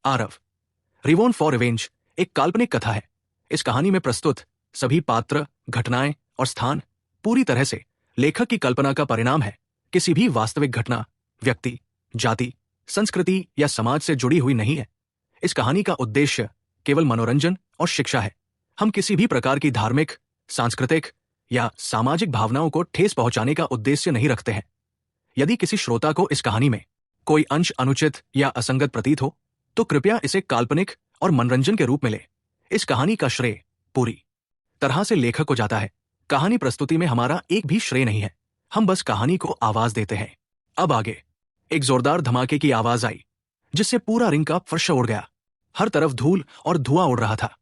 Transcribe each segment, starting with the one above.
Aarav. रिवॉन for revenge एक काल्पनिक कथा है। इस कहानी में प्रस्तुत सभी पात्र, घटनाएं और स्थान पूरी तरह से लेखक की कल्पना का परिणाम है, किसी भी वास्तविक घटना, व्यक्ति, जाति, संस्कृति या समाज से जुड़ी हुई नहीं है। इस कहानी का उद्देश्य केवल मनोरंजन और शिक्षा है। हम किसी भी प्रकार की धार्मिक, सांस्कृतिक या सामाजिक भावनाओं को ठेस पहुंचाने का उद्देश्य नहीं रखते हैं। यदि किसी श्रोता को इस कहानी में कोई अंश अनुचित या असंगत प्रतीत हो, तो कृपया इसे काल्पनिक और मनोरंजन के रूप में ले। इस कहानी का श्रेय पूरी तरह से लेखक को जाता है। कहानी प्रस्तुति में हमारा एक भी श्रेय नहीं है, हम बस कहानी को आवाज देते हैं। अब आगे एक जोरदार धमाके की आवाज आई, जिससे पूरा रिंग का फर्श उड़ गया। हर तरफ धूल और धुआं उड़ रहा था।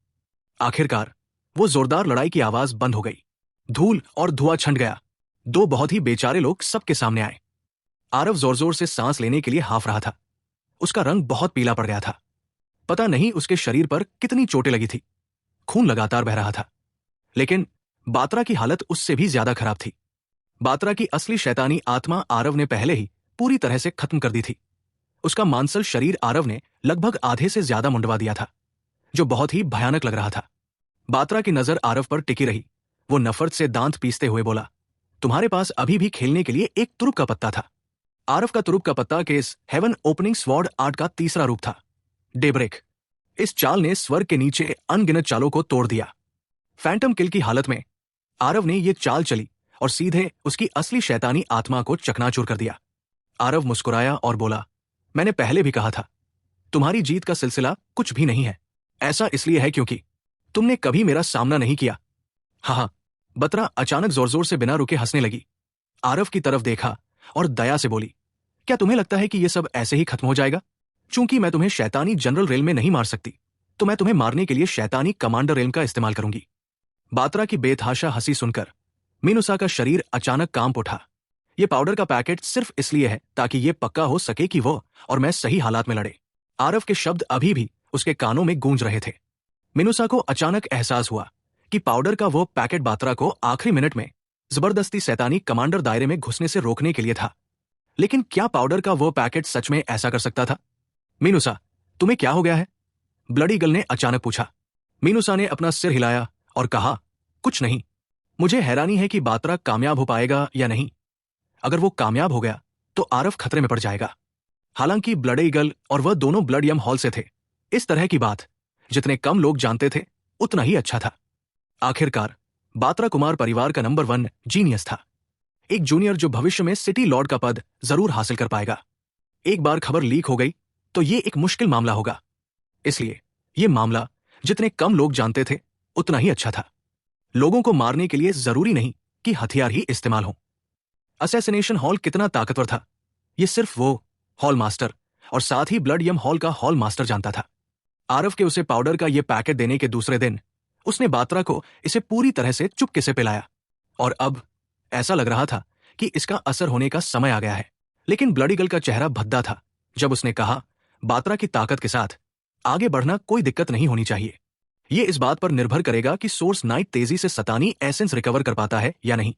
आखिरकार वो जोरदार लड़ाई की आवाज बंद हो गई। धूल और धुआं छंट गया। दो बहुत ही बेचारे लोग सबके सामने आए। आरव जोर जोर से सांस लेने के लिए हाफ रहा था। उसका रंग बहुत पीला पड़ गया था। पता नहीं उसके शरीर पर कितनी चोटें लगी थी। खून लगातार बह रहा था। लेकिन बात्रा की हालत उससे भी ज्यादा खराब थी। बात्रा की असली शैतानी आत्मा आरव ने पहले ही पूरी तरह से खत्म कर दी थी। उसका मांसल शरीर आरव ने लगभग आधे से ज्यादा मुंडवा दिया था, जो बहुत ही भयानक लग रहा था। बात्रा की नजर आरव पर टिकी रही। वो नफरत से दांत पीसते हुए बोला, तुम्हारे पास अभी भी खेलने के लिए एक तुरुप का पत्ता था। आरव का तुरुप का पत्ता case heaven opening sword art का तीसरा रूप था, डेब्रेक। इस चाल ने स्वर्ग के नीचे अनगिनत चालों को तोड़ दिया। फैंटम किल की हालत में आरव ने ये चाल चली और सीधे उसकी असली शैतानी आत्मा को चकनाचूर कर दिया। आरव मुस्कुराया और बोला, मैंने पहले भी कहा था, तुम्हारी जीत का सिलसिला कुछ भी नहीं है। ऐसा इसलिए है क्योंकि तुमने कभी मेरा सामना नहीं किया। हाँ, बत्रा अचानक जोर जोर से बिना रुके हंसने लगी। आरव की तरफ देखा और दया से बोली, क्या तुम्हें लगता है कि यह सब ऐसे ही खत्म हो जाएगा? चूंकि मैं तुम्हें शैतानी जनरल रेल में नहीं मार सकती, तो मैं तुम्हें मारने के लिए शैतानी कमांडर रेल का इस्तेमाल करूंगी। बात्रा की बेतहाशा हंसी सुनकर मीनूसा का शरीर अचानक कांप उठा। ये पाउडर का पैकेट सिर्फ इसलिए है ताकि ये पक्का हो सके कि वो और मैं सही हालात में लड़े। आरव के शब्द अभी भी उसके कानों में गूंज रहे थे। मीनूसा को अचानक एहसास हुआ कि पाउडर का वो पैकेट बात्रा को आखिरी मिनट में जबरदस्ती शैतानी कमांडर दायरे में घुसने से रोकने के लिए था। लेकिन क्या पाउडर का वो पैकेट सच में ऐसा कर सकता था? मीनूसा, तुम्हें क्या हो गया है? ब्लडी गर्ल ने अचानक पूछा। मीनूसा ने अपना सिर हिलाया और कहा, कुछ नहीं। मुझे हैरानी है कि बात्रा कामयाब हो पाएगा या नहीं। अगर वो कामयाब हो गया तो आरव खतरे में पड़ जाएगा। हालांकि ब्लडी गर्ल और वह दोनों ब्लड यम हॉल से थे। इस तरह की बात जितने कम लोग जानते थे उतना ही अच्छा था। आखिरकार बात्रा कुमार परिवार का नंबर 1 जीनियस था, एक जूनियर जो भविष्य में सिटी लॉर्ड का पद जरूर हासिल कर पाएगा। एक बार खबर लीक हो गई तो ये एक मुश्किल मामला होगा। इसलिए ये मामला जितने कम लोग जानते थे उतना ही अच्छा था। लोगों को मारने के लिए जरूरी नहीं कि हथियार ही इस्तेमाल हो। असैसिनेशन हॉल कितना ताकतवर था, ये सिर्फ वो हॉल मास्टर और साथ ही ब्लड यम हॉल का हॉल मास्टर जानता था। आरव के उसे पाउडर का ये पैकेट देने के दूसरे दिन उसने बात्रा को इसे पूरी तरह से चुपके से पिलाया और अब ऐसा लग रहा था कि इसका असर होने का समय आ गया है। लेकिन ब्लडी गर्ल का चेहरा भद्दा था जब उसने कहा, बात्रा की ताकत के साथ आगे बढ़ना कोई दिक्कत नहीं होनी चाहिए। यह इस बात पर निर्भर करेगा कि सोर्स नाइट तेजी से शैतानी एसेंस रिकवर कर पाता है या नहीं।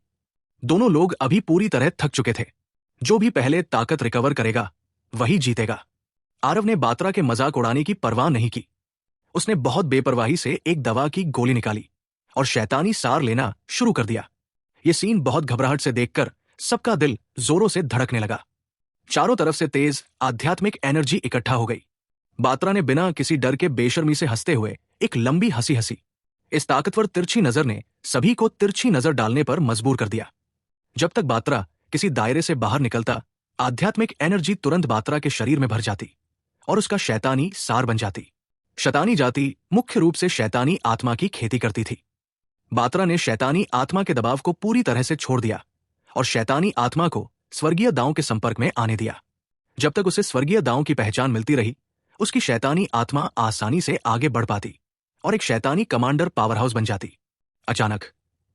दोनों लोग अभी पूरी तरह थक चुके थे। जो भी पहले ताकत रिकवर करेगा वही जीतेगा। आरव ने बात्रा के मजाक उड़ाने की परवाह नहीं की। उसने बहुत बेपरवाही से एक दवा की गोली निकाली और शैतानी सार लेना शुरू कर दिया। यह सीन बहुत घबराहट से देखकर सबका दिल जोरों से धड़कने लगा। चारों तरफ से तेज आध्यात्मिक एनर्जी इकट्ठा हो गई। बात्रा ने बिना किसी डर के बेशर्मी से हंसते हुए एक लंबी हंसी हंसी। इस ताकतवर तिरछी नजर ने सभी को तिरछी नजर डालने पर मजबूर कर दिया। जब तक बात्रा किसी दायरे से बाहर निकलता, आध्यात्मिक एनर्जी तुरंत बात्रा के शरीर में भर जाती और उसका शैतानी सार बन जाती। शैतानी जाति मुख्य रूप से शैतानी आत्मा की खेती करती थी। बात्रा ने शैतानी आत्मा के दबाव को पूरी तरह से छोड़ दिया और शैतानी आत्मा को स्वर्गीय दांव के संपर्क में आने दिया। जब तक उसे स्वर्गीय दांव की पहचान मिलती रही, उसकी शैतानी आत्मा आसानी से आगे बढ़ पाती और एक शैतानी कमांडर पावर हाउस बन जाती। अचानक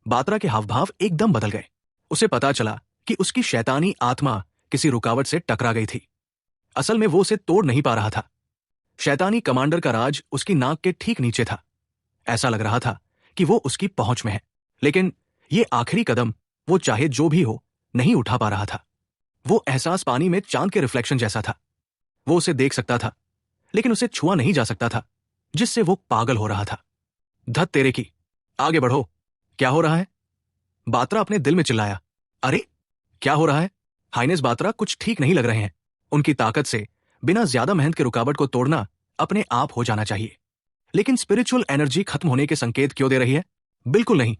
बात्रा के हावभाव एकदम बदल गए। उसे पता चला कि उसकी शैतानी आत्मा किसी रुकावट से टकरा गई थी। असल में वो उसे तोड़ नहीं पा रहा था। शैतानी कमांडर का राज उसकी नाक के ठीक नीचे था। ऐसा लग रहा था कि वो उसकी पहुंच में है, लेकिन ये आखिरी कदम वो चाहे जो भी हो नहीं उठा पा रहा था। वो एहसास पानी में चांद के रिफ्लेक्शन जैसा था। वो उसे देख सकता था, लेकिन उसे छुआ नहीं जा सकता था, जिससे वो पागल हो रहा था। धत तेरे की, आगे बढ़ो। क्या हो रहा है? बात्रा अपने दिल में चिल्लाया। अरे क्या हो रहा है? हाइनेस बात्रा कुछ ठीक नहीं लग रहे हैं। उनकी ताकत से बिना ज्यादा मेहनत के रुकावट को तोड़ना अपने आप हो जाना चाहिए, लेकिन स्पिरिचुअल एनर्जी खत्म होने के संकेत क्यों दे रही है? बिल्कुल नहीं,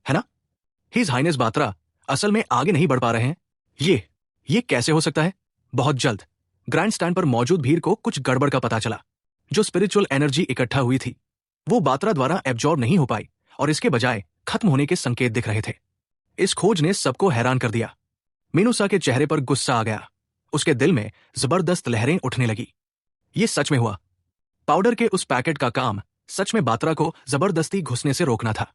है ना? हिज हाइनेस बात्रा असल में आगे नहीं बढ़ पा रहे हैं। ये कैसे हो सकता है? बहुत जल्द ग्रैंड स्टैंड पर मौजूद भीड़ को कुछ गड़बड़ का पता चला। जो स्पिरिचुअल एनर्जी इकट्ठा हुई थी वो बात्रा द्वारा एब्जॉर्ब नहीं हो पाई और इसके बजाय खत्म होने के संकेत दिख रहे थे। इस खोज ने सबको हैरान कर दिया। मीनूसा के चेहरे पर गुस्सा आ गया। उसके दिल में जबरदस्त लहरें उठने लगी। ये सच में हुआ। पाउडर के उस पैकेट का काम सच में बात्रा को जबरदस्ती घुसने से रोकना था।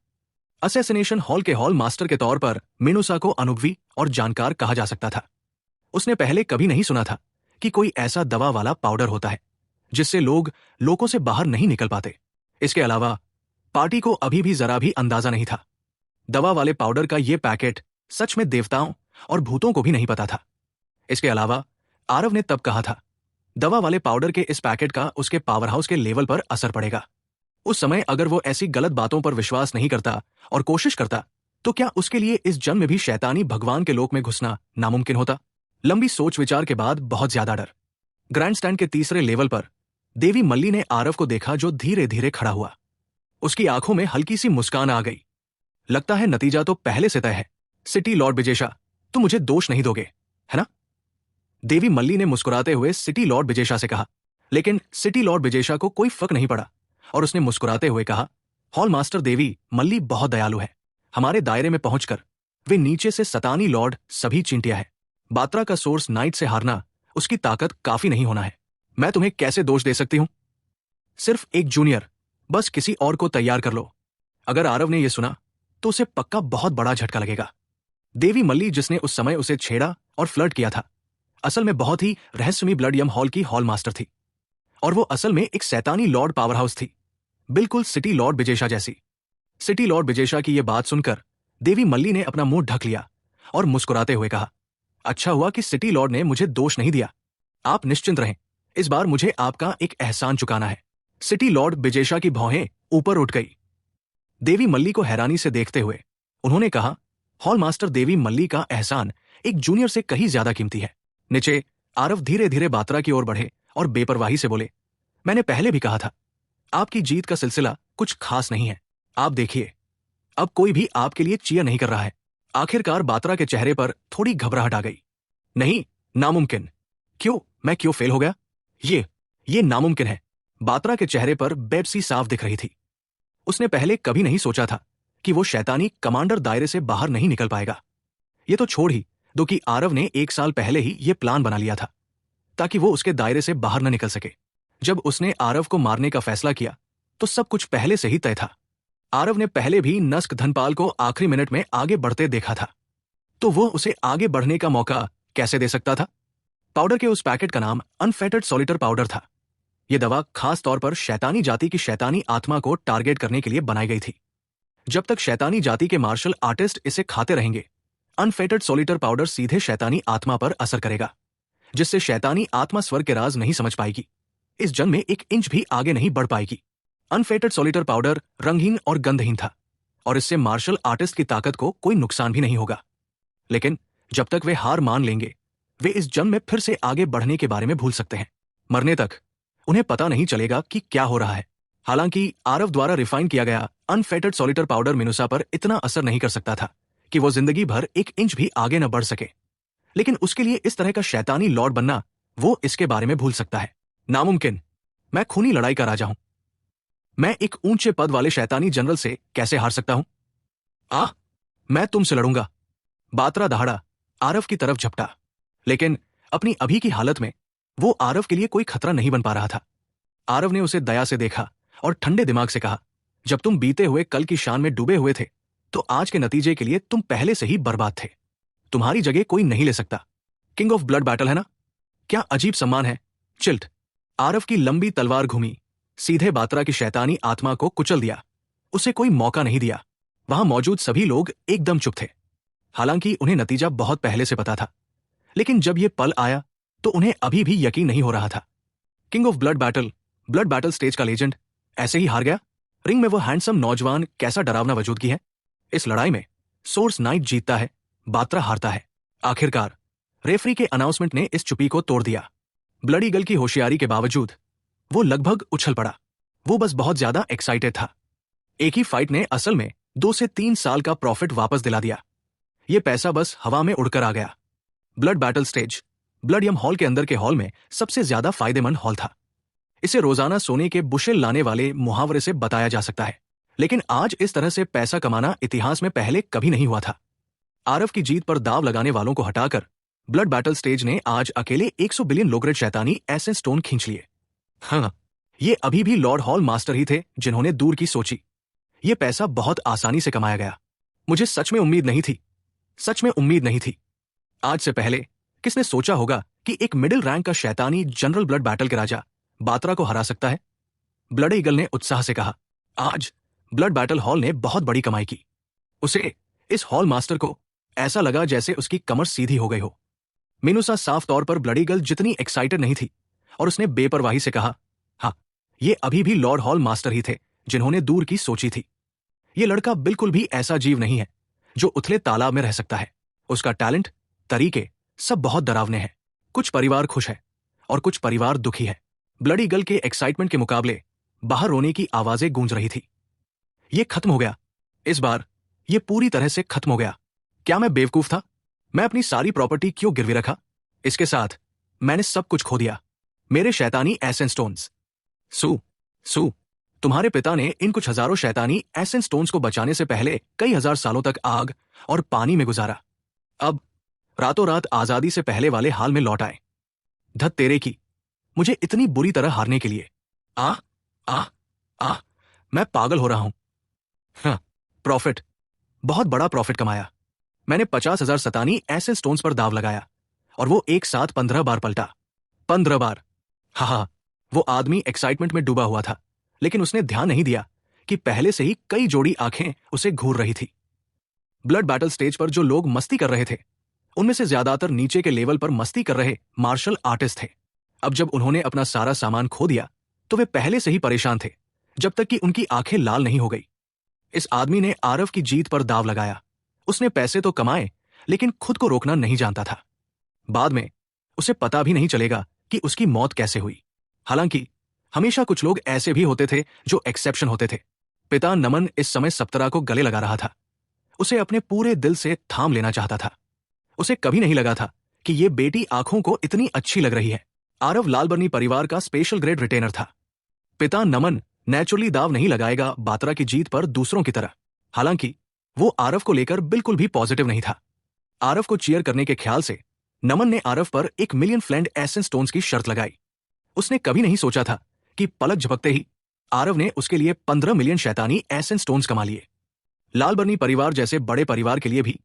असैसिनेशन हॉल के हॉल मास्टर के तौर पर मीनूसा को अनुभवी और जानकार कहा जा सकता था। उसने पहले कभी नहीं सुना था कि कोई ऐसा दवा वाला पाउडर होता है जिससे लोग लोगों से बाहर नहीं निकल पाते। इसके अलावा पार्टी को अभी भी जरा भी अंदाजा नहीं था। दवा वाले पाउडर का ये पैकेट सच में देवताओं और भूतों को भी नहीं पता था। इसके अलावा आरव ने तब कहा था, दवा वाले पाउडर के इस पैकेट का उसके पावर हाउस के लेवल पर असर पड़ेगा। उस समय अगर वो ऐसी गलत बातों पर विश्वास नहीं करता और कोशिश करता तो क्या उसके लिए इस जन्म में भी शैतानी भगवान के लोक में घुसना नामुमकिन होता? लंबी सोच विचार के बाद बहुत ज्यादा डर। ग्रैंड स्टैंड के तीसरे लेवल पर देवी मल्ली ने आरव को देखा जो धीरे धीरे खड़ा हुआ। उसकी आंखों में हल्की सी मुस्कान आ गई। लगता है नतीजा तो पहले से तय है। सिटी लॉर्ड विजेशा, तुम मुझे दोष नहीं दोगे, है ना? देवी मल्ली ने मुस्कुराते हुए सिटी लॉर्ड विजेशा से कहा। लेकिन सिटी लॉर्ड विजेशा को कोई फर्क नहीं पड़ा और उसने मुस्कुराते हुए कहा, हॉल मास्टर देवी मल्ली बहुत दयालु है। हमारे दायरे में पहुंचकर वे नीचे से सतानी लॉर्ड सभी चिंटिया है। बात्रा का सोर्स नाइट से हारना उसकी ताकत काफी नहीं होना है। मैं तुम्हें कैसे दोष दे सकती हूं? सिर्फ एक जूनियर, बस किसी और को तैयार कर लो। अगर आरव ने यह सुना तो उसे पक्का बहुत बड़ा झटका लगेगा। देवी मल्ली जिसने उस समय उसे छेड़ा और फ्लर्ट किया था, असल में बहुत ही रहस्यमयी ब्लड यम हॉल की हॉल मास्टर थी और वो असल में एक शैतानी लॉर्ड पावर हाउस थी, बिल्कुल सिटी लॉर्ड विजेशा जैसी। सिटी लॉर्ड विजेशा की यह बात सुनकर देवी मल्ली ने अपना मुंह ढक लिया और मुस्कुराते हुए कहा, अच्छा हुआ कि सिटी लॉर्ड ने मुझे दोष नहीं दिया। आप निश्चिंत रहें, इस बार मुझे आपका एक एहसान चुकाना है। सिटी लॉर्ड विजेशा की भौहें ऊपर उठ गई। देवी मल्ली को हैरानी से देखते हुए उन्होंने कहा, हॉल मास्टर देवी मल्ली का एहसान एक जूनियर से कहीं ज्यादा कीमती है। नीचे आरव धीरे धीरे बात्रा की ओर बढ़े और बेपरवाही से बोले, मैंने पहले भी कहा था आपकी जीत का सिलसिला कुछ खास नहीं है। आप देखिए, अब कोई भी आपके लिए चीयर नहीं कर रहा है। आखिरकार बात्रा के चेहरे पर थोड़ी घबराहट आ गई। नहीं, नामुमकिन। क्यों? मैं क्यों फेल हो गया? ये नामुमकिन है। बात्रा के चेहरे पर बेबसी साफ दिख रही थी। उसने पहले कभी नहीं सोचा था कि वो शैतानी कमांडर दायरे से बाहर नहीं निकल पाएगा। ये तो छोड़ ही दो कि आरव ने 1 साल पहले ही ये प्लान बना लिया था ताकि वो उसके दायरे से बाहर न निकल सके। जब उसने आरव को मारने का फैसला किया तो सब कुछ पहले से ही तय था। आरव ने पहले भी नस्क धनपाल को आखिरी मिनट में आगे बढ़ते देखा था, तो वो उसे आगे बढ़ने का मौका कैसे दे सकता था? पाउडर के उस पैकेट का नाम अनफेटर्ड सॉलिटर पाउडर था। यह दवा खास तौर पर शैतानी जाति की शैतानी आत्मा को टारगेट करने के लिए बनाई गई थी। जब तक शैतानी जाति के मार्शल आर्टिस्ट इसे खाते रहेंगे, अनफेटर्ड सॉलिटर पाउडर सीधे शैतानी आत्मा पर असर करेगा, जिससे शैतानी आत्मा स्वर्ग के राज नहीं समझ पाएगी। इस जन्म में 1 इंच भी आगे नहीं बढ़ पाएगी। अनफेटर्ड सॉलिटर पाउडर रंगहीन और गंधहीन था और इससे मार्शल आर्टिस्ट की ताकत को कोई नुकसान भी नहीं होगा। लेकिन जब तक वे हार मान लेंगे, वे इस जन्म में फिर से आगे बढ़ने के बारे में भूल सकते हैं। मरने तक उन्हें पता नहीं चलेगा कि क्या हो रहा है। हालांकि आरव द्वारा रिफाइन किया गया अनफेटर्ड सॉलिटर पाउडर मीनूसा पर इतना असर नहीं कर सकता था कि वो जिंदगी भर 1 इंच भी आगे न बढ़ सके, लेकिन उसके लिए इस तरह का शैतानी लॉर्ड बनना, वो इसके बारे में भूल सकता है। नामुमकिन। मैं खूनी लड़ाई का राजा हूं। मैं एक ऊंचे पद वाले शैतानी जनरल से कैसे हार सकता हूं? मैं तुमसे लड़ूंगा। बात्रा दहाड़ा आरव की तरफ झपटा, लेकिन अपनी अभी की हालत में वो आरव के लिए कोई खतरा नहीं बन पा रहा था। आरव ने उसे दया से देखा और ठंडे दिमाग से कहा, जब तुम बीते हुए कल की शान में डूबे हुए थे तो आज के नतीजे के लिए तुम पहले से ही बर्बाद थे। तुम्हारी जगह कोई नहीं ले सकता। किंग ऑफ ब्लड बैटल है ना? क्या अजीब सम्मान है। चिल्ट। आरव की लंबी तलवार घूमी, सीधे बात्रा की शैतानी आत्मा को कुचल दिया। उसे कोई मौका नहीं दिया। वहां मौजूद सभी लोग एकदम चुप थे। हालांकि उन्हें नतीजा बहुत पहले से पता था, लेकिन जब यह पल आया तो उन्हें अभी भी यकीन नहीं हो रहा था। King of blood battle blood battle stage का लेजेंड ऐसे ही हार गया। रिंग में वो हैंडसम नौजवान कैसा डरावना वजूदगी है। इस लड़ाई में सोर्स नाइट जीतता है, बात्रा हारता है। आखिरकार रेफरी के अनाउंसमेंट ने इस चुप्पी को तोड़ दिया। ब्लड ईगल की होशियारी के बावजूद वो लगभग उछल पड़ा। वो बस बहुत ज्यादा एक्साइटेड था। एक ही फाइट ने असल में 2 से 3 साल का प्रॉफिट वापस दिला दिया। ये पैसा बस हवा में उड़कर आ गया। ब्लड बैटल स्टेज ब्लड यम हॉल के अंदर के हॉल में सबसे ज्यादा फायदेमंद हॉल था। इसे रोजाना सोने के बुशेल लाने वाले मुहावरे से बताया जा सकता है, लेकिन आज इस तरह से पैसा कमाना इतिहास में पहले कभी नहीं हुआ था। आरव की जीत पर दाव लगाने वालों को हटाकर ब्लड बैटल स्टेज ने आज अकेले 100 बिलियन लोग्रेड शैतानी एसेंस स्टोन खींच लिए। हाँ, ये अभी भी लॉर्ड हॉल मास्टर ही थे जिन्होंने दूर की सोची। ये पैसा बहुत आसानी से कमाया गया। मुझे सच में उम्मीद नहीं थी। आज से पहले किसने सोचा होगा कि एक मिडिल रैंक का शैतानी जनरल ब्लड बैटल के राजा बात्रा को हरा सकता है। ब्लड ईगल ने उत्साह से कहा। आज ब्लड बैटल हॉल ने बहुत बड़ी कमाई की। उसे, इस हॉल मास्टर को, ऐसा लगा जैसे उसकी कमर सीधी हो गई हो। मिनुसा साफ तौर पर ब्लड ईगल जितनी एक्साइटेड नहीं थी, और उसने बेपरवाही से कहा, हाँ, ये अभी भी लॉर्ड हॉल मास्टर ही थे जिन्होंने दूर की सोची थी। ये लड़का बिल्कुल भी ऐसा जीव नहीं है जो उथले तालाब में रह सकता है। उसका टैलेंट, तरीके सब बहुत डरावने हैं। कुछ परिवार खुश है और कुछ परिवार दुखी है। ब्लड ईगल के एक्साइटमेंट के मुकाबले बाहर रोने की आवाजें गूंज रही थी। ये खत्म हो गया। इस बार ये पूरी तरह से खत्म हो गया। क्या मैं बेवकूफ था? मैं अपनी सारी प्रॉपर्टी क्यों गिरवी रखा? इसके साथ मैंने सब कुछ खो दिया। मेरे शैतानी एसेंस स्टोन्स। सू, तुम्हारे पिता ने इन कुछ हजारों शैतानी एसेंस स्टोन्स को बचाने से पहले कई हजार सालों तक आग और पानी में गुजारा। अब रातों रात आजादी से पहले वाले हाल में लौट आए। धत तेरे की, मुझे इतनी बुरी तरह हारने के लिए। मैं पागल हो रहा हूं। हाँ, प्रॉफिट, बहुत बड़ा प्रॉफिट कमाया। मैंने 50,000 शैतानी एसेंस स्टोन्स पर दाव लगाया और वो एक साथ 15 बार पलटा। 15 बार। हाँ, वो आदमी एक्साइटमेंट में डूबा हुआ था, लेकिन उसने ध्यान नहीं दिया कि पहले से ही कई जोड़ी आंखें उसे घूर रही थी। ब्लड बैटल स्टेज पर जो लोग मस्ती कर रहे थे, उनमें से ज्यादातर नीचे के लेवल पर मस्ती कर रहे मार्शल आर्टिस्ट थे। अब जब उन्होंने अपना सारा सामान खो दिया तो वे पहले से ही परेशान थे, जब तक कि उनकी आंखें लाल नहीं हो गई। इस आदमी ने आरव की जीत पर दाव लगाया। उसने पैसे तो कमाए, लेकिन खुद को रोकना नहीं जानता था। बाद में उसे पता भी नहीं चलेगा कि उसकी मौत कैसे हुई। हालांकि हमेशा कुछ लोग ऐसे भी होते थे जो एक्सेप्शन होते थे। पिता नमन इस समय सप्तरा को गले लगा रहा था। उसे अपने पूरे दिल से थाम लेना चाहता था। उसे कभी नहीं लगा था कि ये बेटी आंखों को इतनी अच्छी लग रही है। आरव लालबर्नी परिवार का स्पेशल ग्रेड रिटेनर था। पिता नमन नेचुरली दाव नहीं लगाएगा बात्रा की जीत पर दूसरों की तरह। हालांकि वो आरव को लेकर बिल्कुल भी पॉजिटिव नहीं था। आरव को चीयर करने के ख्याल से नमन ने आरव पर 1 मिलियन फ्लेंड एसेंस स्टोन्स की शर्त लगाई। उसने कभी नहीं सोचा था कि पलक झपकते ही आरव ने उसके लिए 15 मिलियन शैतानी एसेंस स्टोन्स कमा लिए। लालबर्नी परिवार जैसे बड़े परिवार के लिए भी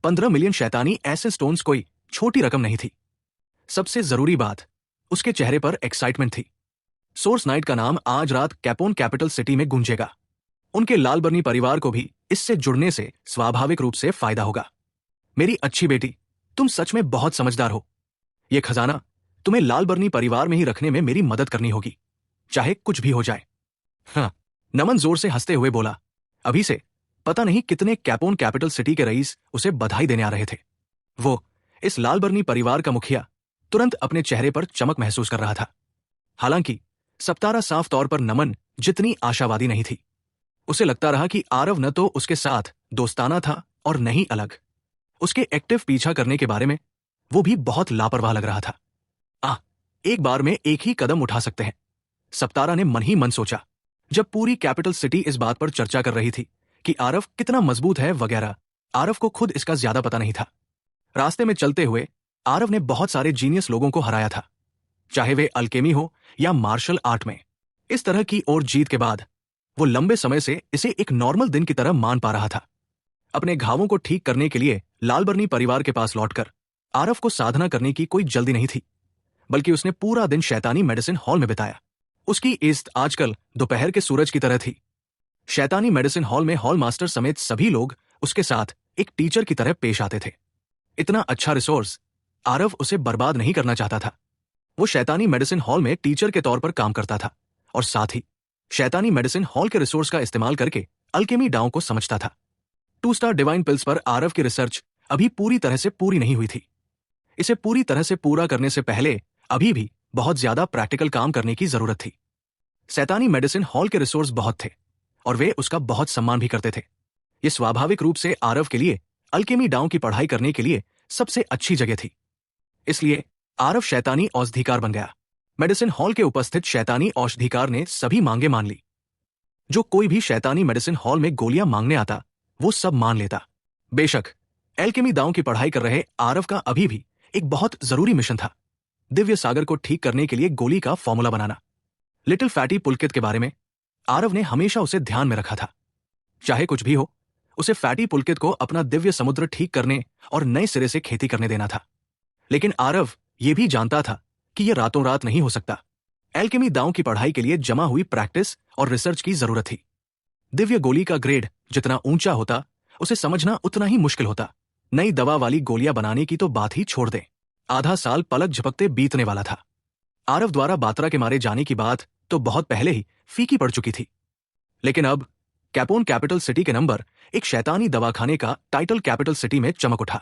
15 मिलियन शैतानी एसेंस स्टोन्स कोई छोटी रकम नहीं थी। सबसे जरूरी बात, उसके चेहरे पर एक्साइटमेंट थी। सोर्स नाइट का नाम आज रात कैपोन कैपिटल सिटी में गूंजेगा। उनके लालबर्नी परिवार को भी इससे जुड़ने से स्वाभाविक रूप से फायदा होगा। मेरी अच्छी बेटी, तुम सच में बहुत समझदार हो। यह खजाना तुम्हें लालबर्नी परिवार में ही रखने में मेरी मदद करनी होगी, चाहे कुछ भी हो जाए। हाँ, नमन जोर से हंसते हुए बोला। अभी से पता नहीं कितने कैपोन कैपिटल सिटी के रईस उसे बधाई देने आ रहे थे। वो, इस लालबर्नी परिवार का मुखिया, तुरंत अपने चेहरे पर चमक महसूस कर रहा था। हालांकि सप्तारा साफ तौर पर नमन जितनी आशावादी नहीं थी। उसे लगता रहा कि आरव न तो उसके साथ दोस्ताना था और न ही अलग। उसके एक्टिव पीछा करने के बारे में वो भी बहुत लापरवाह लग रहा था। एक बार में एक ही कदम उठा सकते हैं, सप्तारा ने मन ही मन सोचा। जब पूरी कैपिटल सिटी इस बात पर चर्चा कर रही थी कि आरव कितना मजबूत है वगैरह, आरव को खुद इसका ज्यादा पता नहीं था। रास्ते में चलते हुए आरव ने बहुत सारे जीनियस लोगों को हराया था, चाहे वे अल्केमी हो या मार्शल आर्ट में। इस तरह की और जीत के बाद वो लंबे समय से इसे एक नॉर्मल दिन की तरह मान पा रहा था। अपने घावों को ठीक करने के लिए लालबर्नी परिवार के पास लौटकर आरव को साधना करने की कोई जल्दी नहीं थी, बल्कि उसने पूरा दिन शैतानी मेडिसिन हॉल में बिताया। उसकी इज्जत आजकल दोपहर के सूरज की तरह थी। शैतानी मेडिसिन हॉल में हॉल मास्टर समेत सभी लोग उसके साथ एक टीचर की तरह पेश आते थे। इतना अच्छा रिसोर्स आरव उसे बर्बाद नहीं करना चाहता था। वो शैतानी मेडिसिन हॉल में टीचर के तौर पर काम करता था और साथ ही शैतानी मेडिसिन हॉल के रिसोर्स का इस्तेमाल करके अल्केमी डाउ को समझता था। 2 स्टार डिवाइन पिल्स पर आरव की रिसर्च अभी पूरी तरह से पूरी नहीं हुई थी। इसे पूरी तरह से पूरा करने से पहले अभी भी बहुत ज्यादा प्रैक्टिकल काम करने की जरूरत थी। शैतानी मेडिसिन हॉल के रिसोर्स बहुत थे और वे उसका बहुत सम्मान भी करते थे। ये स्वाभाविक रूप से आरव के लिए अल्केमी डाउ की पढ़ाई करने के लिए सबसे अच्छी जगह थी। इसलिए आरव शैतानी औषधिकार बन गया। मेडिसिन हॉल के उपस्थित शैतानी औषधिकार ने सभी मांगे मान ली। जो कोई भी शैतानी मेडिसिन हॉल में गोलियां मांगने आता वो सब मान लेता। बेशक एल्केमी दांव की पढ़ाई कर रहे आरव का अभी भी एक बहुत जरूरी मिशन था, दिव्य सागर को ठीक करने के लिए गोली का फॉर्मूला बनाना। लिटिल फैटी पुलकित के बारे में आरव ने हमेशा उसे ध्यान में रखा था। चाहे कुछ भी हो, उसे फैटी पुलकित को अपना दिव्य समुद्र ठीक करने और नए सिरे से खेती करने देना था। लेकिन आरव यह भी जानता था कि यह रातों रात नहीं हो सकता। एल्केमी दांव की पढ़ाई के लिए जमा हुई प्रैक्टिस और रिसर्च की जरूरत थी। दिव्य गोली का ग्रेड जितना ऊंचा होता उसे समझना उतना ही मुश्किल होता। नई दवा वाली गोलियां बनाने की तो बात ही छोड़ दें। आधा साल पलक झपकते बीतने वाला था। आरव द्वारा बात्रा के मारे जाने की बात तो बहुत पहले ही फीकी पड़ चुकी थी। लेकिन अब कैपोन कैपिटल सिटी के नंबर एक शैतानी दवाखाने का टाइटल कैपिटल सिटी में चमक उठा।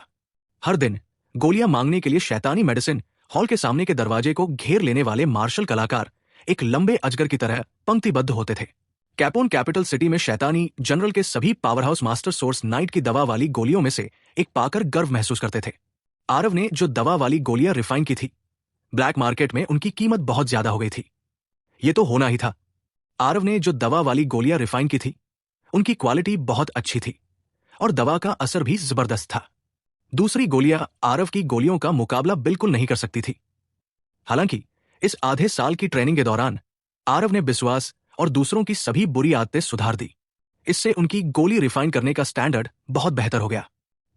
हर दिन गोलियां मांगने के लिए शैतानी मेडिसिन हॉल के सामने के दरवाजे को घेर लेने वाले मार्शल कलाकार एक लंबे अजगर की तरह पंक्तिबद्ध होते थे। कैपोन कैपिटल सिटी में शैतानी जनरल के सभी पावरहाउस मास्टर सोर्स नाइट की दवा वाली गोलियों में से एक पाकर गर्व महसूस करते थे। आरव ने जो दवा वाली गोलियां रिफाइन की थी, ब्लैक मार्केट में उनकी कीमत बहुत ज्यादा हो गई थी। ये तो होना ही था। आरव ने जो दवा वाली गोलियां रिफाइन की थी, उनकी क्वालिटी बहुत अच्छी थी और दवा का असर भी जबरदस्त था। दूसरी गोलियां आरव की गोलियों का मुकाबला बिल्कुल नहीं कर सकती थी। हालांकि इस आधे साल की ट्रेनिंग के दौरान आरव ने विश्वास और दूसरों की सभी बुरी आदतें सुधार दी। इससे उनकी गोली रिफाइन करने का स्टैंडर्ड बहुत बेहतर हो गया।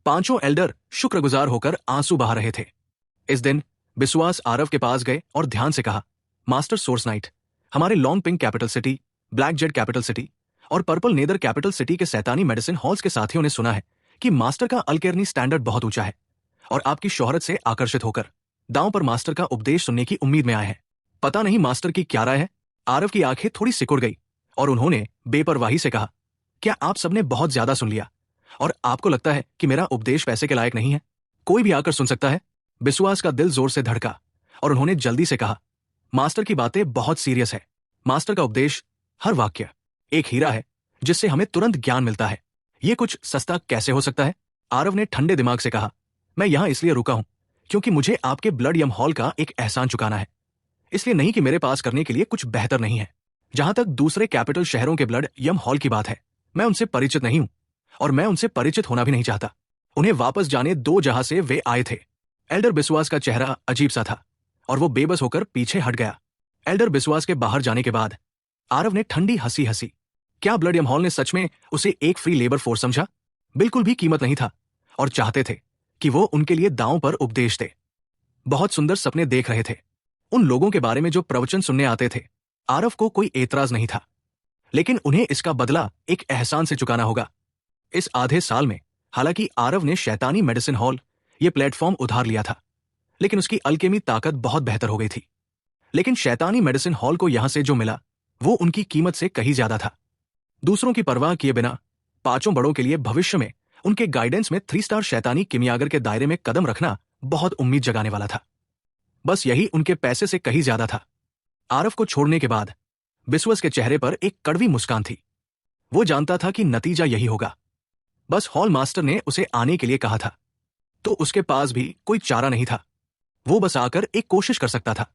पांचों एल्डर शुक्रगुजार होकर आंसू बहा रहे थे। इस दिन विश्वास आरव के पास गए और ध्यान से कहा, मास्टर सोर्स नाइट, हमारे long pink capital city, black Z capital city और पर्पल नेदर कैपिटल सिटी के शैतानी मेडिसिन हॉल्स के साथियों ने सुना है कि मास्टर का अल्केर्नी स्टैंडर्ड बहुत ऊंचा है और आपकी शोहरत से आकर्षित होकर दांव पर मास्टर का उपदेश सुनने की उम्मीद में आए हैं। पता नहीं मास्टर की क्या राय है। आरव की आंखें थोड़ी सिकुड़ गई और उन्होंने बेपरवाही से कहा, क्या आप सबने बहुत ज्यादा सुन लिया और आपको लगता है कि मेरा उपदेश पैसे के लायक नहीं है? कोई भी आकर सुन सकता है। विश्वास का दिल जोर से धड़का और उन्होंने जल्दी से कहा, मास्टर की बातें बहुत सीरियस है। मास्टर का उपदेश, हर वाक्य एक हीरा है जिससे हमें तुरंत ज्ञान मिलता है। ये कुछ सस्ता कैसे हो सकता है? आरव ने ठंडे दिमाग से कहा, मैं यहां इसलिए रुका हूं क्योंकि मुझे आपके ब्लड यम हॉल का एक एहसान चुकाना है। इसलिए नहीं कि मेरे पास करने के लिए कुछ बेहतर नहीं है। जहां तक दूसरे कैपिटल शहरों के ब्लड यम हॉल की बात है, मैं उनसे परिचित नहीं हूं और मैं उनसे परिचित होना भी नहीं चाहता। उन्हें वापस जाने दो जहां से वे आए थे। एल्डर बिस्वास का चेहरा अजीब सा था और वो बेबस होकर पीछे हट गया। एल्डर बिस्वास के बाहर जाने के बाद आरव ने ठंडी हंसी हंसी। क्या ब्लड यम हॉल ने सच में उसे एक फ्री लेबर फोर्स समझा? बिल्कुल भी कीमत नहीं था और चाहते थे कि वो उनके लिए दांव पर उपदेश दे। बहुत सुंदर सपने देख रहे थे। उन लोगों के बारे में जो प्रवचन सुनने आते थे, आरव को कोई एतराज नहीं था, लेकिन उन्हें इसका बदला एक एहसान से चुकाना होगा। इस आधे साल में हालांकि आरव ने शैतानी मेडिसिन हॉल ये प्लेटफॉर्म उधार लिया था, लेकिन उसकी अल्केमी ताकत बहुत बेहतर हो गई थी। लेकिन शैतानी मेडिसिन हॉल को यहां से जो मिला वो उनकी कीमत से कहीं ज्यादा था। दूसरों की परवाह किए बिना पांचों बड़ों के लिए भविष्य में उनके गाइडेंस में 3 स्टार शैतानी किमियागर के दायरे में कदम रखना बहुत उम्मीद जगाने वाला था। बस यही उनके पैसे से कहीं ज्यादा था। आरव को छोड़ने के बाद बिस्वस के चेहरे पर एक कड़वी मुस्कान थी। वो जानता था कि नतीजा यही होगा। बस हॉल मास्टर ने उसे आने के लिए कहा था, तो उसके पास भी कोई चारा नहीं था। वो बस आकर एक कोशिश कर सकता था।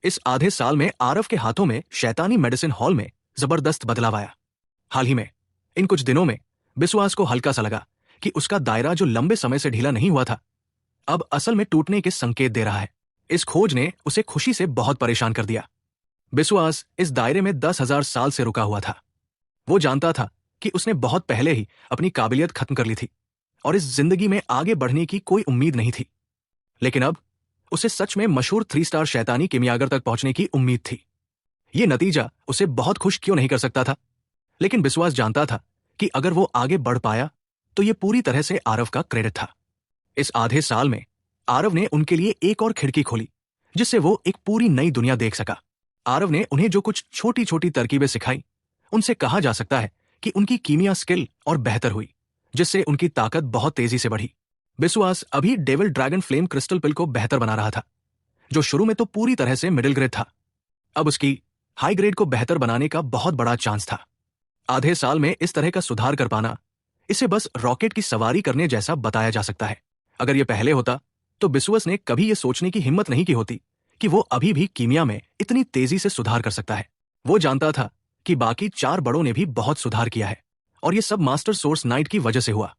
इस आधे साल में आरव के हाथों में शैतानी मेडिसिन हॉल में जबरदस्त बदलाव आया। हाल ही में इन कुछ दिनों में बिस्वास को हल्का सा लगा कि उसका दायरा जो लंबे समय से ढीला नहीं हुआ था, अब असल में टूटने के संकेत दे रहा है। इस खोज ने उसे खुशी से बहुत परेशान कर दिया। बिस्वास इस दायरे में 10,000 साल से रुका हुआ था। वो जानता था कि उसने बहुत पहले ही अपनी काबिलियत खत्म कर ली थी और इस जिंदगी में आगे बढ़ने की कोई उम्मीद नहीं थी। लेकिन अब उसे सच में मशहूर 3 स्टार शैतानी किमियागर तक पहुंचने की उम्मीद थी। ये नतीजा उसे बहुत खुश क्यों नहीं कर सकता था, लेकिन बिस्वास जानता था कि अगर वो आगे बढ़ पाया तो ये पूरी तरह से आरव का क्रेडिट था। इस आधे साल में आरव ने उनके लिए एक और खिड़की खोली जिससे वो एक पूरी नई दुनिया देख सका। आरव ने उन्हें जो कुछ छोटी छोटी तरकीबें सिखाई, उनसे कहा जा सकता है कि उनकी कीमिया स्किल और बेहतर हुई, जिससे उनकी ताकत बहुत तेजी से बढ़ी। बिस्वास अभी डेविल ड्रैगन फ्लेम क्रिस्टल पिल को बेहतर बना रहा था, जो शुरू में तो पूरी तरह से मिडिल ग्रेड था। अब उसकी हाई ग्रेड को बेहतर बनाने का बहुत बड़ा चांस था। आधे साल में इस तरह का सुधार कर पाना, इसे बस रॉकेट की सवारी करने जैसा बताया जा सकता है। अगर यह पहले होता तो बिस्वास ने कभी यह सोचने की हिम्मत नहीं की होती कि वो अभी भी कीमिया में इतनी तेजी से सुधार कर सकता है। वो जानता था कि बाकी 4 बड़ों ने भी बहुत सुधार किया है, और ये सब मास्टर सोर्स नाइट की वजह से हुआ।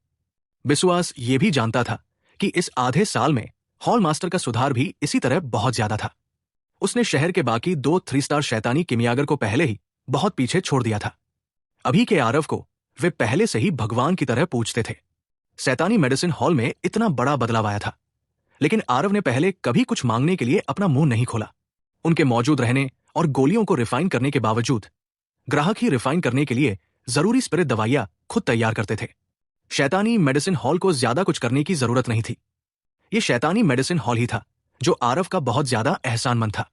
बिस्वास ये भी जानता था कि इस आधे साल में हॉल मास्टर का सुधार भी इसी तरह बहुत ज्यादा था। उसने शहर के बाकी 2 3 स्टार शैतानी किमियागर को पहले ही बहुत पीछे छोड़ दिया था। अभी के आरव को वे पहले से ही भगवान की तरह पूजते थे। शैतानी मेडिसिन हॉल में इतना बड़ा बदलाव आया था, लेकिन आरव ने पहले कभी कुछ मांगने के लिए अपना मुंह नहीं खोला। उनके मौजूद रहने और गोलियों को रिफाइन करने के बावजूद ग्राहक ही रिफाइन करने के लिए जरूरी स्पिरिट दवाइयां खुद तैयार करते थे। शैतानी मेडिसिन हॉल को ज्यादा कुछ करने की जरूरत नहीं थी। यह शैतानी मेडिसिन हॉल ही था जो आरव का बहुत ज्यादा एहसानमंद था।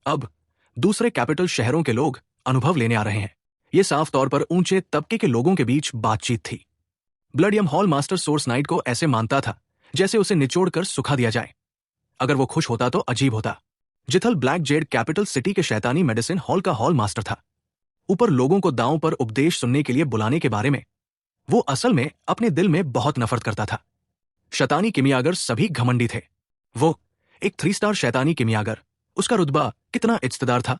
अब दूसरे कैपिटल शहरों के लोग अनुभव लेने आ रहे हैं। यह साफ तौर पर ऊंचे तबके के लोगों के बीच बातचीत थी। ब्लडियम हॉल मास्टर सोर्स नाइट को ऐसे मानता था जैसे उसे निचोड़कर सुखा दिया जाए। अगर वो खुश होता तो अजीब होता। जिथल ब्लैक जेड कैपिटल सिटी के शैतानी मेडिसिन हॉल का हॉल मास्टर था। ऊपर लोगों को दांव पर उपदेश सुनने के लिए बुलाने के बारे में वो असल में अपने दिल में बहुत नफरत करता था। शैतानी किमियागर सभी घमंडी थे। वो एक 3 स्टार शैतानी किमियागर, उसका रुतबा कितना इज्जतदार था।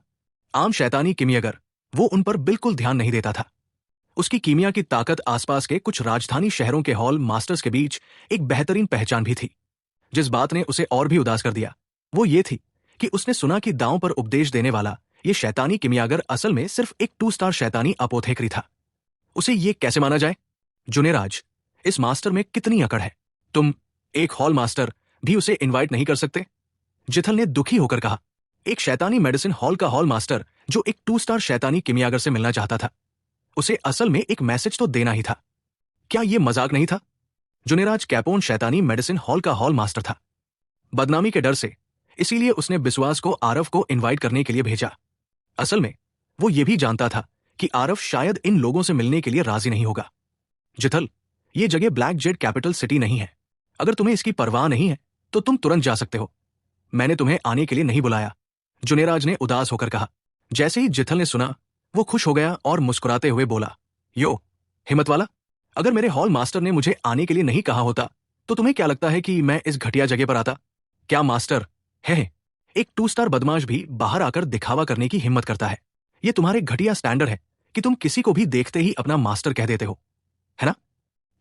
आम शैतानी किमियागर वो उन पर बिल्कुल ध्यान नहीं देता था। उसकी कीमिया की ताकत आसपास के कुछ राजधानी शहरों के हॉल मास्टर्स के बीच एक बेहतरीन पहचान भी थी। जिस बात ने उसे और भी उदास कर दिया वो ये थी कि उसने सुना कि दांव पर उपदेश देने वाला ये शैतानी किमियागर असल में सिर्फ एक 2 स्टार शैतानी अपोथेकरी था। उसे ये कैसे माना जाए? जुनेराज, इस मास्टर में कितनी अकड़ है, तुम एक हॉल मास्टर भी उसे इनवाइट नहीं कर सकते? जिथल ने दुखी होकर कहा। एक शैतानी मेडिसिन हॉल का हॉल मास्टर जो एक 2 स्टार शैतानी किमियागर से मिलना चाहता था, उसे असल में एक मैसेज तो देना ही था। क्या यह मजाक नहीं था? जुनेराज कैपोन शैतानी मेडिसिन हॉल का हॉल मास्टर था। बदनामी के डर से इसीलिए उसने बिस्वास को आरव को इनवाइट करने के लिए भेजा। असल में वो ये भी जानता था कि आरव शायद इन लोगों से मिलने के लिए राजी नहीं होगा। जिथल, ये जगह ब्लैक जेड कैपिटल सिटी नहीं है। अगर तुम्हें इसकी परवाह नहीं है तो तुम तुरंत जा सकते हो। मैंने तुम्हें आने के लिए नहीं बुलाया, जुनेराज ने उदास होकर कहा। जैसे ही जिथल ने सुना वो खुश हो गया और मुस्कुराते हुए बोला, यो हिम्मत वाला, अगर मेरे हॉल मास्टर ने मुझे आने के लिए नहीं कहा होता तो तुम्हें क्या लगता है कि मैं इस घटिया जगह पर आता? क्या मास्टर है? एक 2 स्टार बदमाश भी बाहर आकर दिखावा करने की हिम्मत करता है। ये तुम्हारे घटिया स्टैंडर्ड है कि तुम किसी को भी देखते ही अपना मास्टर कह देते हो, है ना?